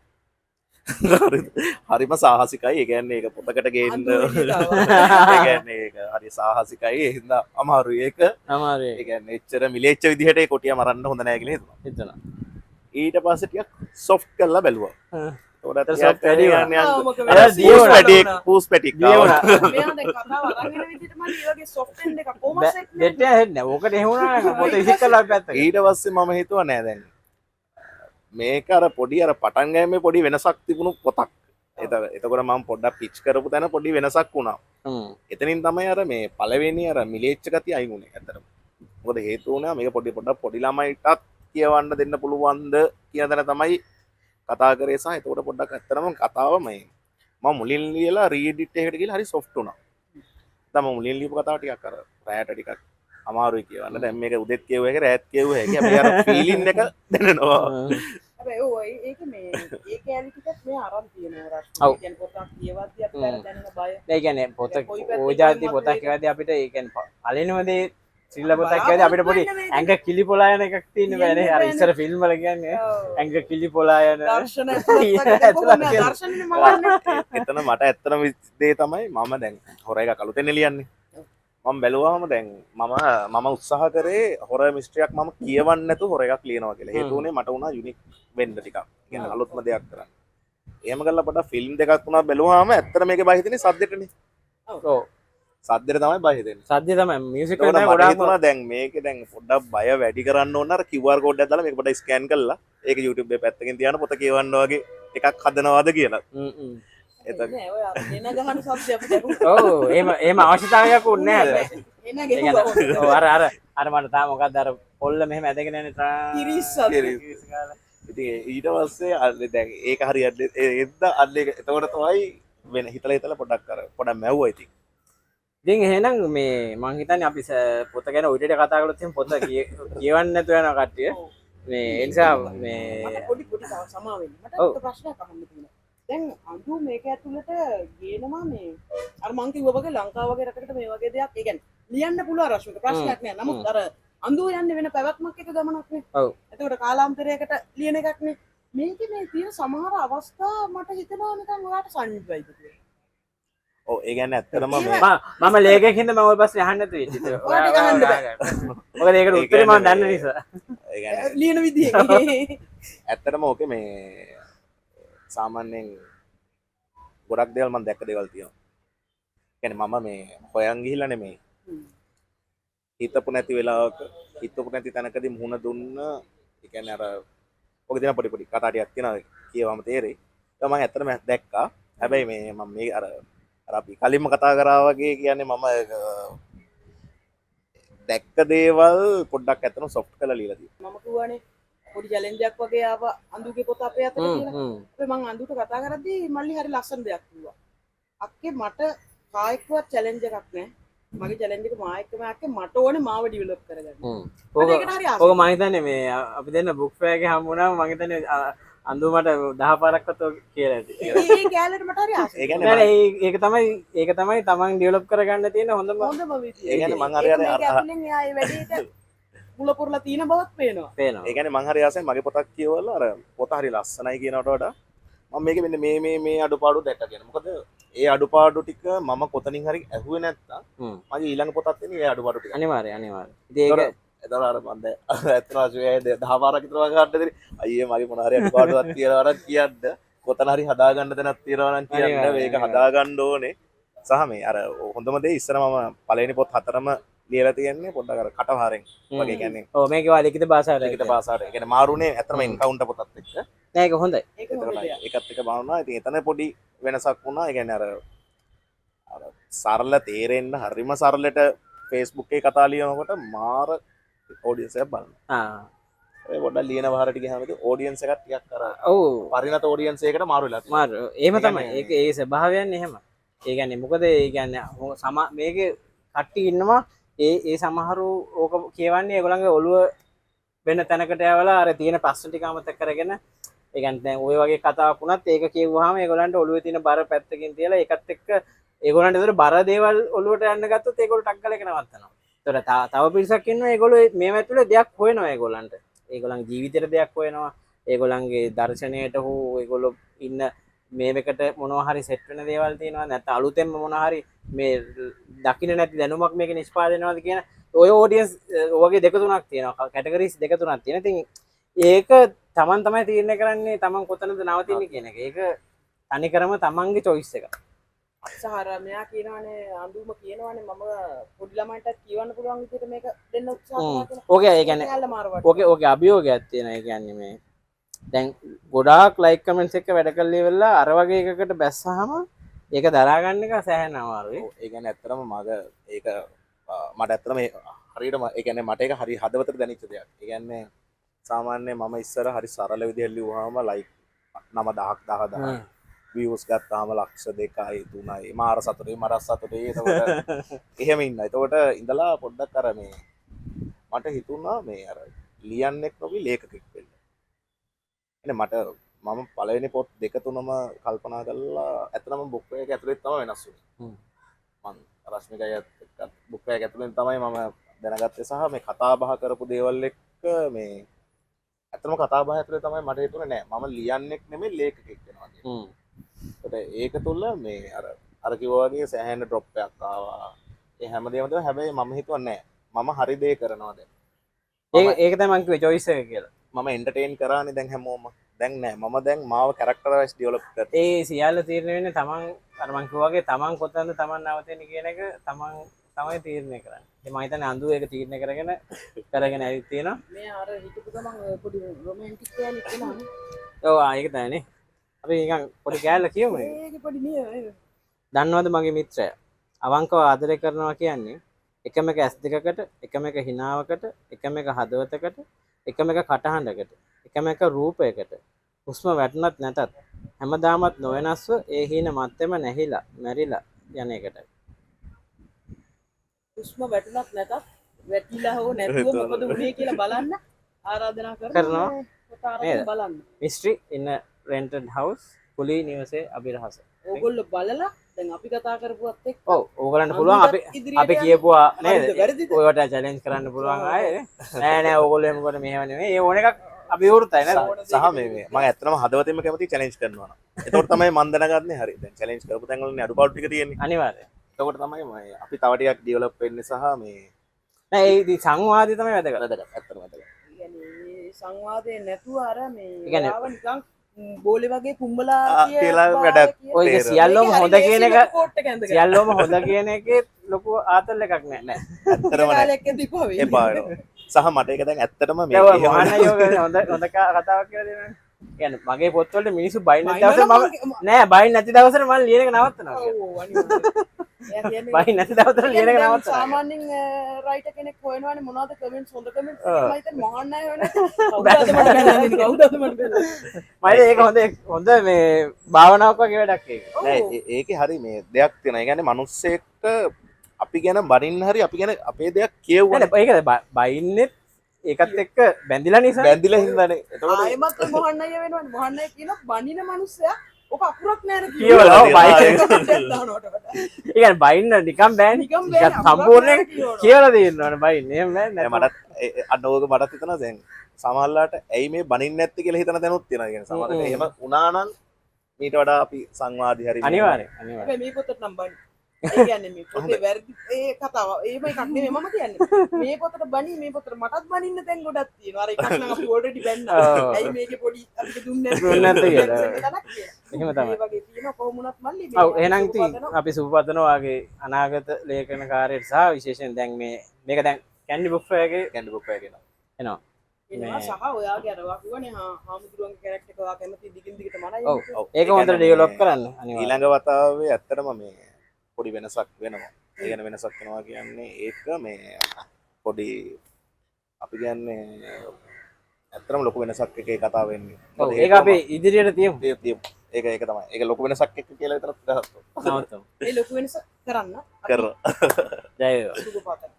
හරිම සාහසිකයි. ඒ කියන්නේ ඒක පොතකට ගේන්න ඒ කියන්නේ ඒක හරි සාහසිකයි. ඒ හින්දා අමාරුයි ඒක. අමාරුයි ඒ කියන්නේ එච්චර මිලෙච්ච විදිහට ඒ කොටිය මරන්න හොඳ නැහැ කියලා හිතුවා. හිතනවා. ඊට පස්සේ ටිකක් සොෆ්ට් කරලා බැලුවා. ඒතර soft වැඩි වුණා. පූස් පැටික් දියුණා. මෙයා දැන් කතාව අරන් එන විදිහට මම මේ වගේ සොෆ්ට් එන්ඩ් එකක් කොහොමද සෙට් දෙට හෙන්න ඕකට එහෙවුණා නම් පොත විසික් කරලා අපි පැත්තක. ඊට පස්සේ මම හිතුවා නෑ දැන් මේක අර පොඩි අර පටන් ගෑමේ පොඩි වෙනසක් තිබුණු පොතක්. එතකොට මම පොඩ්ඩක් පිච් කරපු තැන පොඩි වෙනසක් වුණා. එතනින් තමයි අර මේ පළවෙනි අර මිලේච්ච ගතිය අයින් වුණේ ඇත්තටම. මොකද හේතුව වුණා මේක පොඩ්ඩක් පොඩි ළමයිටත් කියවන්න දෙන්න පුළුවන්ද කියන තැන තමයි කතා කරේ සහ එතකොට පොඩ්ඩක් ඇත්තටම කතාව මේ මම මුලින් ලියලා රීඩිට් එකකට ගිහලා හරි සොෆ්ට් වුණා. තමයි මුලින් ලියපු කතාව ටිකක් අර රැයට ටිකක් අමාරුයි කියවන්න. දැන් මේක උදෙත් කියුව එක රැත් කියුව හැකි අපි අර ෆීලින් එක දැනෙනවා. හැබැයි ඔව් ඒක මේ ඒ කැලි ටිකක් මේ අරන් තියෙනවා ඔව්. රශ්මි. කියන්නේ පොතක් කියවද්දි අපිට අර දැනෙන බය. ඒ කියන්නේ පොත දැන් කොයි පැත්තකින් ඕජාති මම පොතක් මේක- කියවදී අපිට ඒ කියන්නේ පළවෙනිමදේ ශ්‍රීල පොතක් කියවදී අපිට පොඩි ඇඟ කිලිපොලා යන එකක් තියෙන බෑනේ. අර ඉස්සර ෆිල්ම් වල කියන්නේ ඔව්. ඇඟ කිලිපොලා යන දර්ශන ඇතුළත් දර්ශනේ මවන්නේ. එතන මට ඇත්තම දේ තමයි මම දැන් හොර එක කළුතෙන් ලියන්නේ. මම බැලුවාම දැන් මම උත්සාහ කරේ හොර මිස්ට්‍රියක් මම කියවන්න නැතුව හොර එකක් ලියනවා කියලා. හේතුව උනේ මට උනා යුනික් වෙන්න ටිකක්. කියන්නේ අලුත්ම දෙයක් කරන්න. එහෙම කරලා පොඩ්ඩක් ෆිල්ම් දෙකක් තුනක් බැලුවාම ඇත්තට මේකේ බය හිතෙන්නේ සද්දෙටනේ. ඔව්. සද්දෙට තමයි බය හිතෙන්නේ. සද්ද තමයි මියුසික් ඒකට වල තමයි මට ගොඩාක් හිතුණා දැන් මේකේ දැන් පොඩ්ඩක් බය වැඩි කරන්න ඕන අර QR කෝඩ් එකක් දාලා මේක පොඩ්ඩක් ස්කෑන් කරලා ඒක YouTube එකේ පැත්තකින් තියාන පොත කියවන්න වගේ එකක් හදනවාද කියලා. එතකොට නෑ ඔය අර එන ගහන සද්ද අපිට ඇහුණා. ඔව් එහෙම අවශ්‍යතාවයක් උන්නේ නැහැ. එන ඒ ගෙහුවා. කියන්නේ ඔව් අර මට තාම මොකක්ද අර පොල්ල මෙහෙම ඇදගෙන යන්නේ තිරිස් සද්ද. ඉතින් ඊට පස්සේ අල්ලේ දැන් ඒක හරියට එද්ද අල්ලේ එතකොට තමයි වෙන හිතලා පොඩ්ඩක් අර පොඩ්ඩක් මැව්වා ඉතින්. ඉතින් එහෙනම් මේ මං හිතන්නේ අපි පොත ගැන උඩට කතා කළොත් එහෙනම් පොත කියවන්න නැතුව යනවා කට්ටිය. මේ ඒ නිසා මේ මට පොඩි සමා වෙන්න. මට ඔව්. එක ප්‍රශ්නයක් අහන්න තියෙනවා. දැන් අඳු මේක ඇතුළට ගේනවා මේ අර මං කිව්වා වගේ ලංකාව වගේ රටකට මේ වගේ දෙයක් ඒ කියන්නේ ලියන්න පුළුවන් රශ්මික ප්‍රශ්නයක් නෑ. නමුත් අර අඳු යන්නේ වෙන පැවැත්මක් එක ගමනක් නේ. ඔව්. එතකොට කාලාන්තරයකට ලියන එකක් නේ. මේකේ මේ තියෙන සමහර අවස්ථා මට හිතෙනවා නිකන් ඔයාලට සංජීවයිද කියලා. ඔව් ඒ කියන්නේ ඇත්තටම මේ මම ලේකෙක් හින්දා මම ඔය පස්සේ අහන්න නැතුව ඉතින් ඔයාලට අහන්න බෑ. මොකද ඒකට උත්තරේ මම දන්න නිසා. ඒ කියන්නේ ලියන විදිය. ඇත්තටම ඕකේ මේ සාමාන්‍යයෙන් ගොඩක් දේවල් මම දැක්ක දේවල් තියෙනවා. කියන්නේ මම මේ හොයන් ගිහිල්ලා නෙමෙයි. හිතපු නැති වෙලාවක හිතපු නැති තැනකදී මුහුණ දුන්න ඒ කියන්නේ අර ඔක දෙන පොඩි කතා ටිකක් තියෙනවා කියවම තේරෙයි. ඒක මම ඇත්තටම දැක්කා. හැබැයි මේ මම මේ අර අපි කලින්ම කතා කරා වගේ කියන්නේ මම දැක්ක දේවල් පොඩ්ඩක් ඇත්තටම සොෆ්ට් කරලා ලියලා තියෙනවා. මම කිව්වනේ පොඩි චැලෙන්ජ් එකක් වගේ ආව අඳුගේ පොත අපේ අතට කියලා. ඒ මං අඳුට කතා කරද්දී මල්ලි හරි ලස්සන දෙයක් කිව්වා. අක්කේ මට කායිකවත් චැලෙන්ජ් එකක් නැහැ. මගේ චැලෙන්ජ් එක මායික්කම අක්කේ මට ඕනේ මාව ඩිවෙලොප් කරගන්න. ඒකට හරි ආසයි. ඔක මම හිතන්නේ මේ අපි දෙන්න බුක් ෆෙයාර් එකේ හම්බ වුණාම මම හිතන්නේ අඳු මට 10 පාරක්වත් ඔක කියලා ඇති. ඒ කැලේට මට හරි ආසයි. ඒ කියන්නේ ඒක තමයි තමන් ඩෙවලොප් කරගන්න තියෙන හොඳම විදිය. ඒ කියන්නේ මං හරි ඇතුලෙන් එයා ඒ වැඩේට මුල පුරලා තියෙන බවක් පේනවා. ඒ කියන්නේ මං හරි ආසෙන් මගේ පොතක් කියවලා අර පොත හරි ලස්සනයි කියනවට වඩා මම මේකේ මෙන්න මේ අඩුපාඩු දැක්කා කියන. මොකද ඒ අඩුපාඩු ටික මම කොතනින් හරි ඇහුවේ නැත්තම් මගේ ඊළඟ පොතත් එන්නේ ඒ අඩුපාඩු ටික. අනිවාර්යයෙන්. ඉතින් ඒක එතන අර මම දැන් ඇත්තටම ආශුවේ 10 පාරක් විතර වගේ ගන්න දෙන්නේ. අයියේ මගේ මොන හරි අඩුපාඩුවක් තියෙනවා නම් කියන්න. කොතන හරි හදා ගන්න දෙයක් තියෙනවා නම් කියන්න. මේක හදා ගන්න ඕනේ. සහ මේ අර හොඳම දේ ඉස්සර මම පළවෙනි පොත් හතරම ලියලා තියෙන්නේ පොඩ්ඩක් අර කටවහරෙන් වගේ කියන්නේ. ඔව් මේක වා ලිඛිත භාෂාවට. ලිඛිත භාෂාවට. ඒ කියන්නේ මාරුනේ ඇත්තම එන්කවුන්ටර් පොතත් එක්ක. නෑ ඒක හොඳයි. ඒකත් එක බලනවා. ඉතින් එතන පොඩි වෙනසක් වුණා. ඒ කියන්නේ අර සරල තේරෙන්න හරිම සරලට Facebook එකේ කතා ලියනකොට මාර ඔඩියන්ස් එකක් බලනවා. ඒ පොඩ්ඩක් ලියන වහරට ගියාම ඉතින් ඔඩියන්ස් එකක් ටිකක් අර ඔව් පරිණත ඔඩියන්ස් එකකට මාරු වෙලා තියෙනවා. මාරු. එහෙම තමයි. ඒක ඒ ස්වභාවයන් එහෙම. ඒ කියන්නේ මොකද ඒ කියන්නේ මේකේ කට්ටිය ඉන්නවා ඒ සමහරු ඕක කියවන්නේ ඒගොල්ලන්ගේ ඔළුව වෙන තැනකට යවලා අර තියෙන ප්‍රශ්න ටික අමතක කරගෙන ඒ කියන්නේ දැන් ওই වගේ කතාවක් වුණත් ඒක කියවුවාම ඒගොල්ලන්ට ඔළුවේ තියෙන බර පැත්තකින් තියලා ඒකත් එක්ක ඒගොල්ලන්ට ඒතර බර දේවල් ඔළුවට යන්න ගත්තොත් ඒගොල්ලෝ ටක් ගාලා එක නවත්තනවා. ඒතර තව පිරිසක් ඉන්නවා ඒගොල්ලෝ මේව ඇතුලේ දෙයක් හොයනවා ඒගොල්ලන්ට. ඒගොල්ලන්ගේ ජීවිතේට දෙයක් හොයනවා. ඒගොල්ලන්ගේ දර්ශනයට හෝ ඒගොල්ලෝ ඉන්න මේකට මොනවා හරි සෙට් වෙන දේවල් තියෙනවා. නැත්නම් අලුතෙන්ම මොනවා හරි මේ දකින්න නැති දැනුමක් මේක නිෂ්පාදනය වෙනවද කියන ඔය ඔඩියන්ස් වගේ දෙක තුනක් තියෙනවා. කැටගරිස් දෙක තුනක් තියෙනවා. ඉතින් ඒක තමන් තමයි තීරණය කරන්නේ තමන් කොතනද නවතින්නේ කියන එක. ඒක තනිකරම තමන්ගේ චොයිස් එක. සහර මෙයා කියනවානේ අඳුම කියනවානේ මම පොඩි ළමයින්ටත් කියවන්න පුළුවන් විදිහට මේක දෙන්න උත්සාහ කරනවා කියලා. ඕකේ ඒ කියන්නේ ඕකේ අභියෝගයක් තියෙනවා. ඒ කියන්නේ මේ දැන් ගොඩාක් ලයික් කමෙන්ට්ස් එක වැඩ කරලා ඉවරලා අර වගේ එකකට බැස්සහම ඒක දරා ගන්න එක සෑහෙන අමාරුයි. ඒ කියන්නේ ඇත්තටම ඒක මට ඇත්තටම හරියට ඒ කියන්නේ මට ඒක හරි හදවතට දැනෙච්ච දෙයක්. ඒ කියන්නේ සාමාන්‍යයෙන් මම ඉස්සර හරි සරල විදිහට ලිව්වහම ලයික් 9000ක් 10000 views ගත්තාම ලක්ෂ 2යි 3යි මාර සතුටුයි මට සතුටුයි. එතකොට එහෙම ඉන්න. එතකොට ඉඳලා පොඩ්ඩක් අර මේ මට හිතුණා මේ අර ලියන්නෙක් නොවි ලේඛකෙක් වෙන්න. මට මම පළවෙනි පොත් දෙක තුනම කල්පනා කරලා ඇත්තටම බුක් එක ඇතුලේ තමයි වෙනස් වුනේ. මම රශ්මිකයත් එක්ක බුක් එක ඇතුලෙන් තමයි මම දැනගත්තේ සහ මේ කතා බහ කරපු දේවල් එක්ක මේ ඇත්තටම කතා බහ ඇතුලේ තමයි මට හිතුනේ නෑ මම ලියන්නෙක් නෙමෙයි ලේඛකෙක් වෙනවා කියලා. ඒක තුළ මේ අර කිව්වා වගේ සෑහෙන ඩ්‍රොප් එකක් ආවා. ඒ හැමදේම තමයි හැබැයි මම හිතුවා නෑ මම හරි දේ කරනවා දැන්. ඒක තමයි මම කිව්වේ choice එක කියලා. මම එන්ටර්ටේන් කරානේ දැන් හැමෝම. දැන් නෑ මම දැන් මාව කැරක්ටරයිස් ඩෙවලොප් කරා. ඒ සියල්ල තීරණය වෙන්නේ තමන් අර මං කිව්වා වගේ තමන් කොතනද තමන් නවතින්නේ කියන එක තමන් තමයි තීරණය කරන්නේ. ඉතින් මම හිතන්නේ අඳු ඒක තීරණය කරගෙන ඇවිත් තියෙනවා. මේ අර හිතපු ගමන් පොඩි රොමැන්ටික් කෑලි තියෙනවානේ. ඔව් ඒක තමයි. අපි නිකන් පොඩි කෑල්ල කියමු. ඒක පොඩි නිය. දන්නවද මගේ මිත්‍රයා? අවංකව ආදරය කරනවා කියන්නේ එකම එක ඇස් දෙකකට, එකම එක හිනාවකට, එකම එක හදවතකට, එකම එක කටහඬකට, එකම එක රූපයකට, හුස්ම වැටුණත් නැතත් හැමදාමත් නොවෙනස්ව ඒ හීන මැත්තේම නැහිලා, මැරිලා යන එකට. හුස්ම වැටුණත් නැතත් වැටිලා හෝ නැතුව මොකද උනේ කියලා බලන්න ආරාධනා කරනවා. නේද? බලන්න. Mystery in a rented house, කුලී නිවසේ අභිරහස. ඕගොල්ලෝ බලලා දැන් අපි කතා කරපුවත් එක්ක ඔව් ඕගලන්ට පුළුවන් අපි කියපුවා නේද? ඔයවට චැලෙන්ජ් කරන්න පුළුවන් ආයේ නෑ ඕගොල්ලෝ එහෙම කොට මෙහෙම නෙමෙයි. ඒ ඕන එකක් අපි වෘතයි නේද? සහ මේ මම ඇත්තටම හදවතින්ම කැමති චැලෙන්ජ් කරනවා නම්. එතකොට තමයි මම දැනගන්නේ හරි. දැන් චැලෙන්ජ් කරපු තැන් වලනේ අඩුපාඩු ටික තියෙන්නේ. අනිවාර්යයෙන්. එතකොට තමයි අපි තව ටිකක් ඩෙවලොප් වෙන්නේ සහ මේ නෑ ඒ සංවාදය තමයි වැදගත්. ඇත්තටම වැදගත්. කියන්නේ සංවාදේ නැතුව අර මේ කියන්නේ ආව නිකන් බෝලේ වගේ කුඹලා කියලා වැඩක්. ඔය සියල්ලම හොඳ කියන එක සියල්ලම හොඳ කියන එකේ ලොකු ආතල් එකක් නෑ. ඇත්තටම නෑ. කාලයක් එපා වෙයි. එපා වෙනවා. සහ මට ඒක දැන් ඇත්තටම මේ මහාන යෝග හොඳ කතාවක් කියලා දෙනවා. කියන්නේ මගේ පොත්වලට මිනිස්සු බයින් නැති දවසේ මම නෑ බයින් නැති දවසට මම ලියන එක නවත්තනවා. ඔව් අනිවාර්යයෙන්. එයා කියන්නේ බයි නැති දවසට ලියන එක දැන් නවත්තනවා. සාමාන්‍යයෙන් රයිටර් කෙනෙක් හොයනවානේ මොනවද කමෙන්ට්ස් හොඳ කමෙන්ට්ස් ඔව්. මම හිතන්නේ මහන්න අය හොයන්නේ කවුද අද මට බැලලා කවුද අද මට බැලලා මයිද ඒක හොඳ මේ භාවනාවක් වගේ වැඩක් ඒක. නෑ ඒක හරි මේ දෙයක් තියෙනවා. ඒ කියන්නේ මිනිස්සෙක්ට අපි ගැන බනින්න හරි අපි ගැන අපේ දෙයක් කියවුවා. නෑ ඒකද බයින්නෙත් ඒකත් එක්ක බැඳිලා නිසා. බැඳිලා හින්දානේ. එතකොට ආයෙමත් මොහන්න අය වෙනවනේ මොහන්න අය කියන බනින මිනිස්සයා ඔක අකුරක් නෑනේ කියවලා ඔව් බයි. දානවට වඩා ඒ කියන්නේ බයින්න නිකන් බෑනේ. නිකන් බෑනේ, නිකන් සම්පූර්ණයෙන් අකුරක් නෑ කියලා දෙන්නවනේ බයින්න. එහෙම බෑ නෑ නැත්නම් මටත් අන්න ඕක මටත් හිතනවා දැන් සමහරලාට ඇයි මේ බනින්නේ නැත්තේ කියලා හිතන තැනුත් තියෙනවා. කියන්නේ සමහරවිට එහෙම වුණා නම් මීට වඩා අපි සංවාදී හරි අනිවාර්යෙන්. හැබැයි මේ පොතට නම් බනි ඒ කියන්නේ මේ පොතේ වැරදි ඒ කතාව ඒම එකක් නෙමෙයි මම කියන්නේ මේ පොතට බනි මේ පොතට මටත් බනින්න තැන් ගොඩක් තියෙනවා අර එකක් නම් අපි ඔල්රෙඩි බැන්නා ඔව්. ඇයි මේකේ පොඩි අපිට දුන්නේ දුන්නේ නැත්තේ කියලා. එහෙම තමයි. මේ වගේ තියෙනවා කොහොම වුණත් මල්ලි ඔව් එහෙනම් ඉතින් අපි සුබපතනවා වගේ අනාගත ලේඛන කාර්යයට සහ විශේෂයෙන් දැන් මේක දැන් කැන්ඩි බුක් එකේ කැන්ඩි බුක් එකේ න එනවා. එනවා සහ ඔයාගේ අර වා කිව්වනේ හාමුදුරුවන්ගේ කැරක්ටර් එක ඔයා කැමති දිගින් දිගට මනයි ඔව් ඒක හොඳට ඩෙවලොප් කරන්න අනිවාර්යෙන්. ඊළඟ වතාවේ ඇත්තටම මේ පොඩි වෙනසක් වෙනවා. ඒ කියන්නේ වෙනසක් වෙනවා කියන්නේ ඒක මේ පොඩි අපි කියන්නේ ඇත්තටම ලොකු වෙනසක් එකේ කතාව වෙන්නේ. ඔව් ඒක අපි ඉදිරියට තියමු. ඒක තමයි. ඒක ලොකු වෙනසක් එක්ක කියලා විතරක් නවත්තමු. ඒ ලොකු වෙනස කරන්න කර ජය වේවා. සුබ පාතන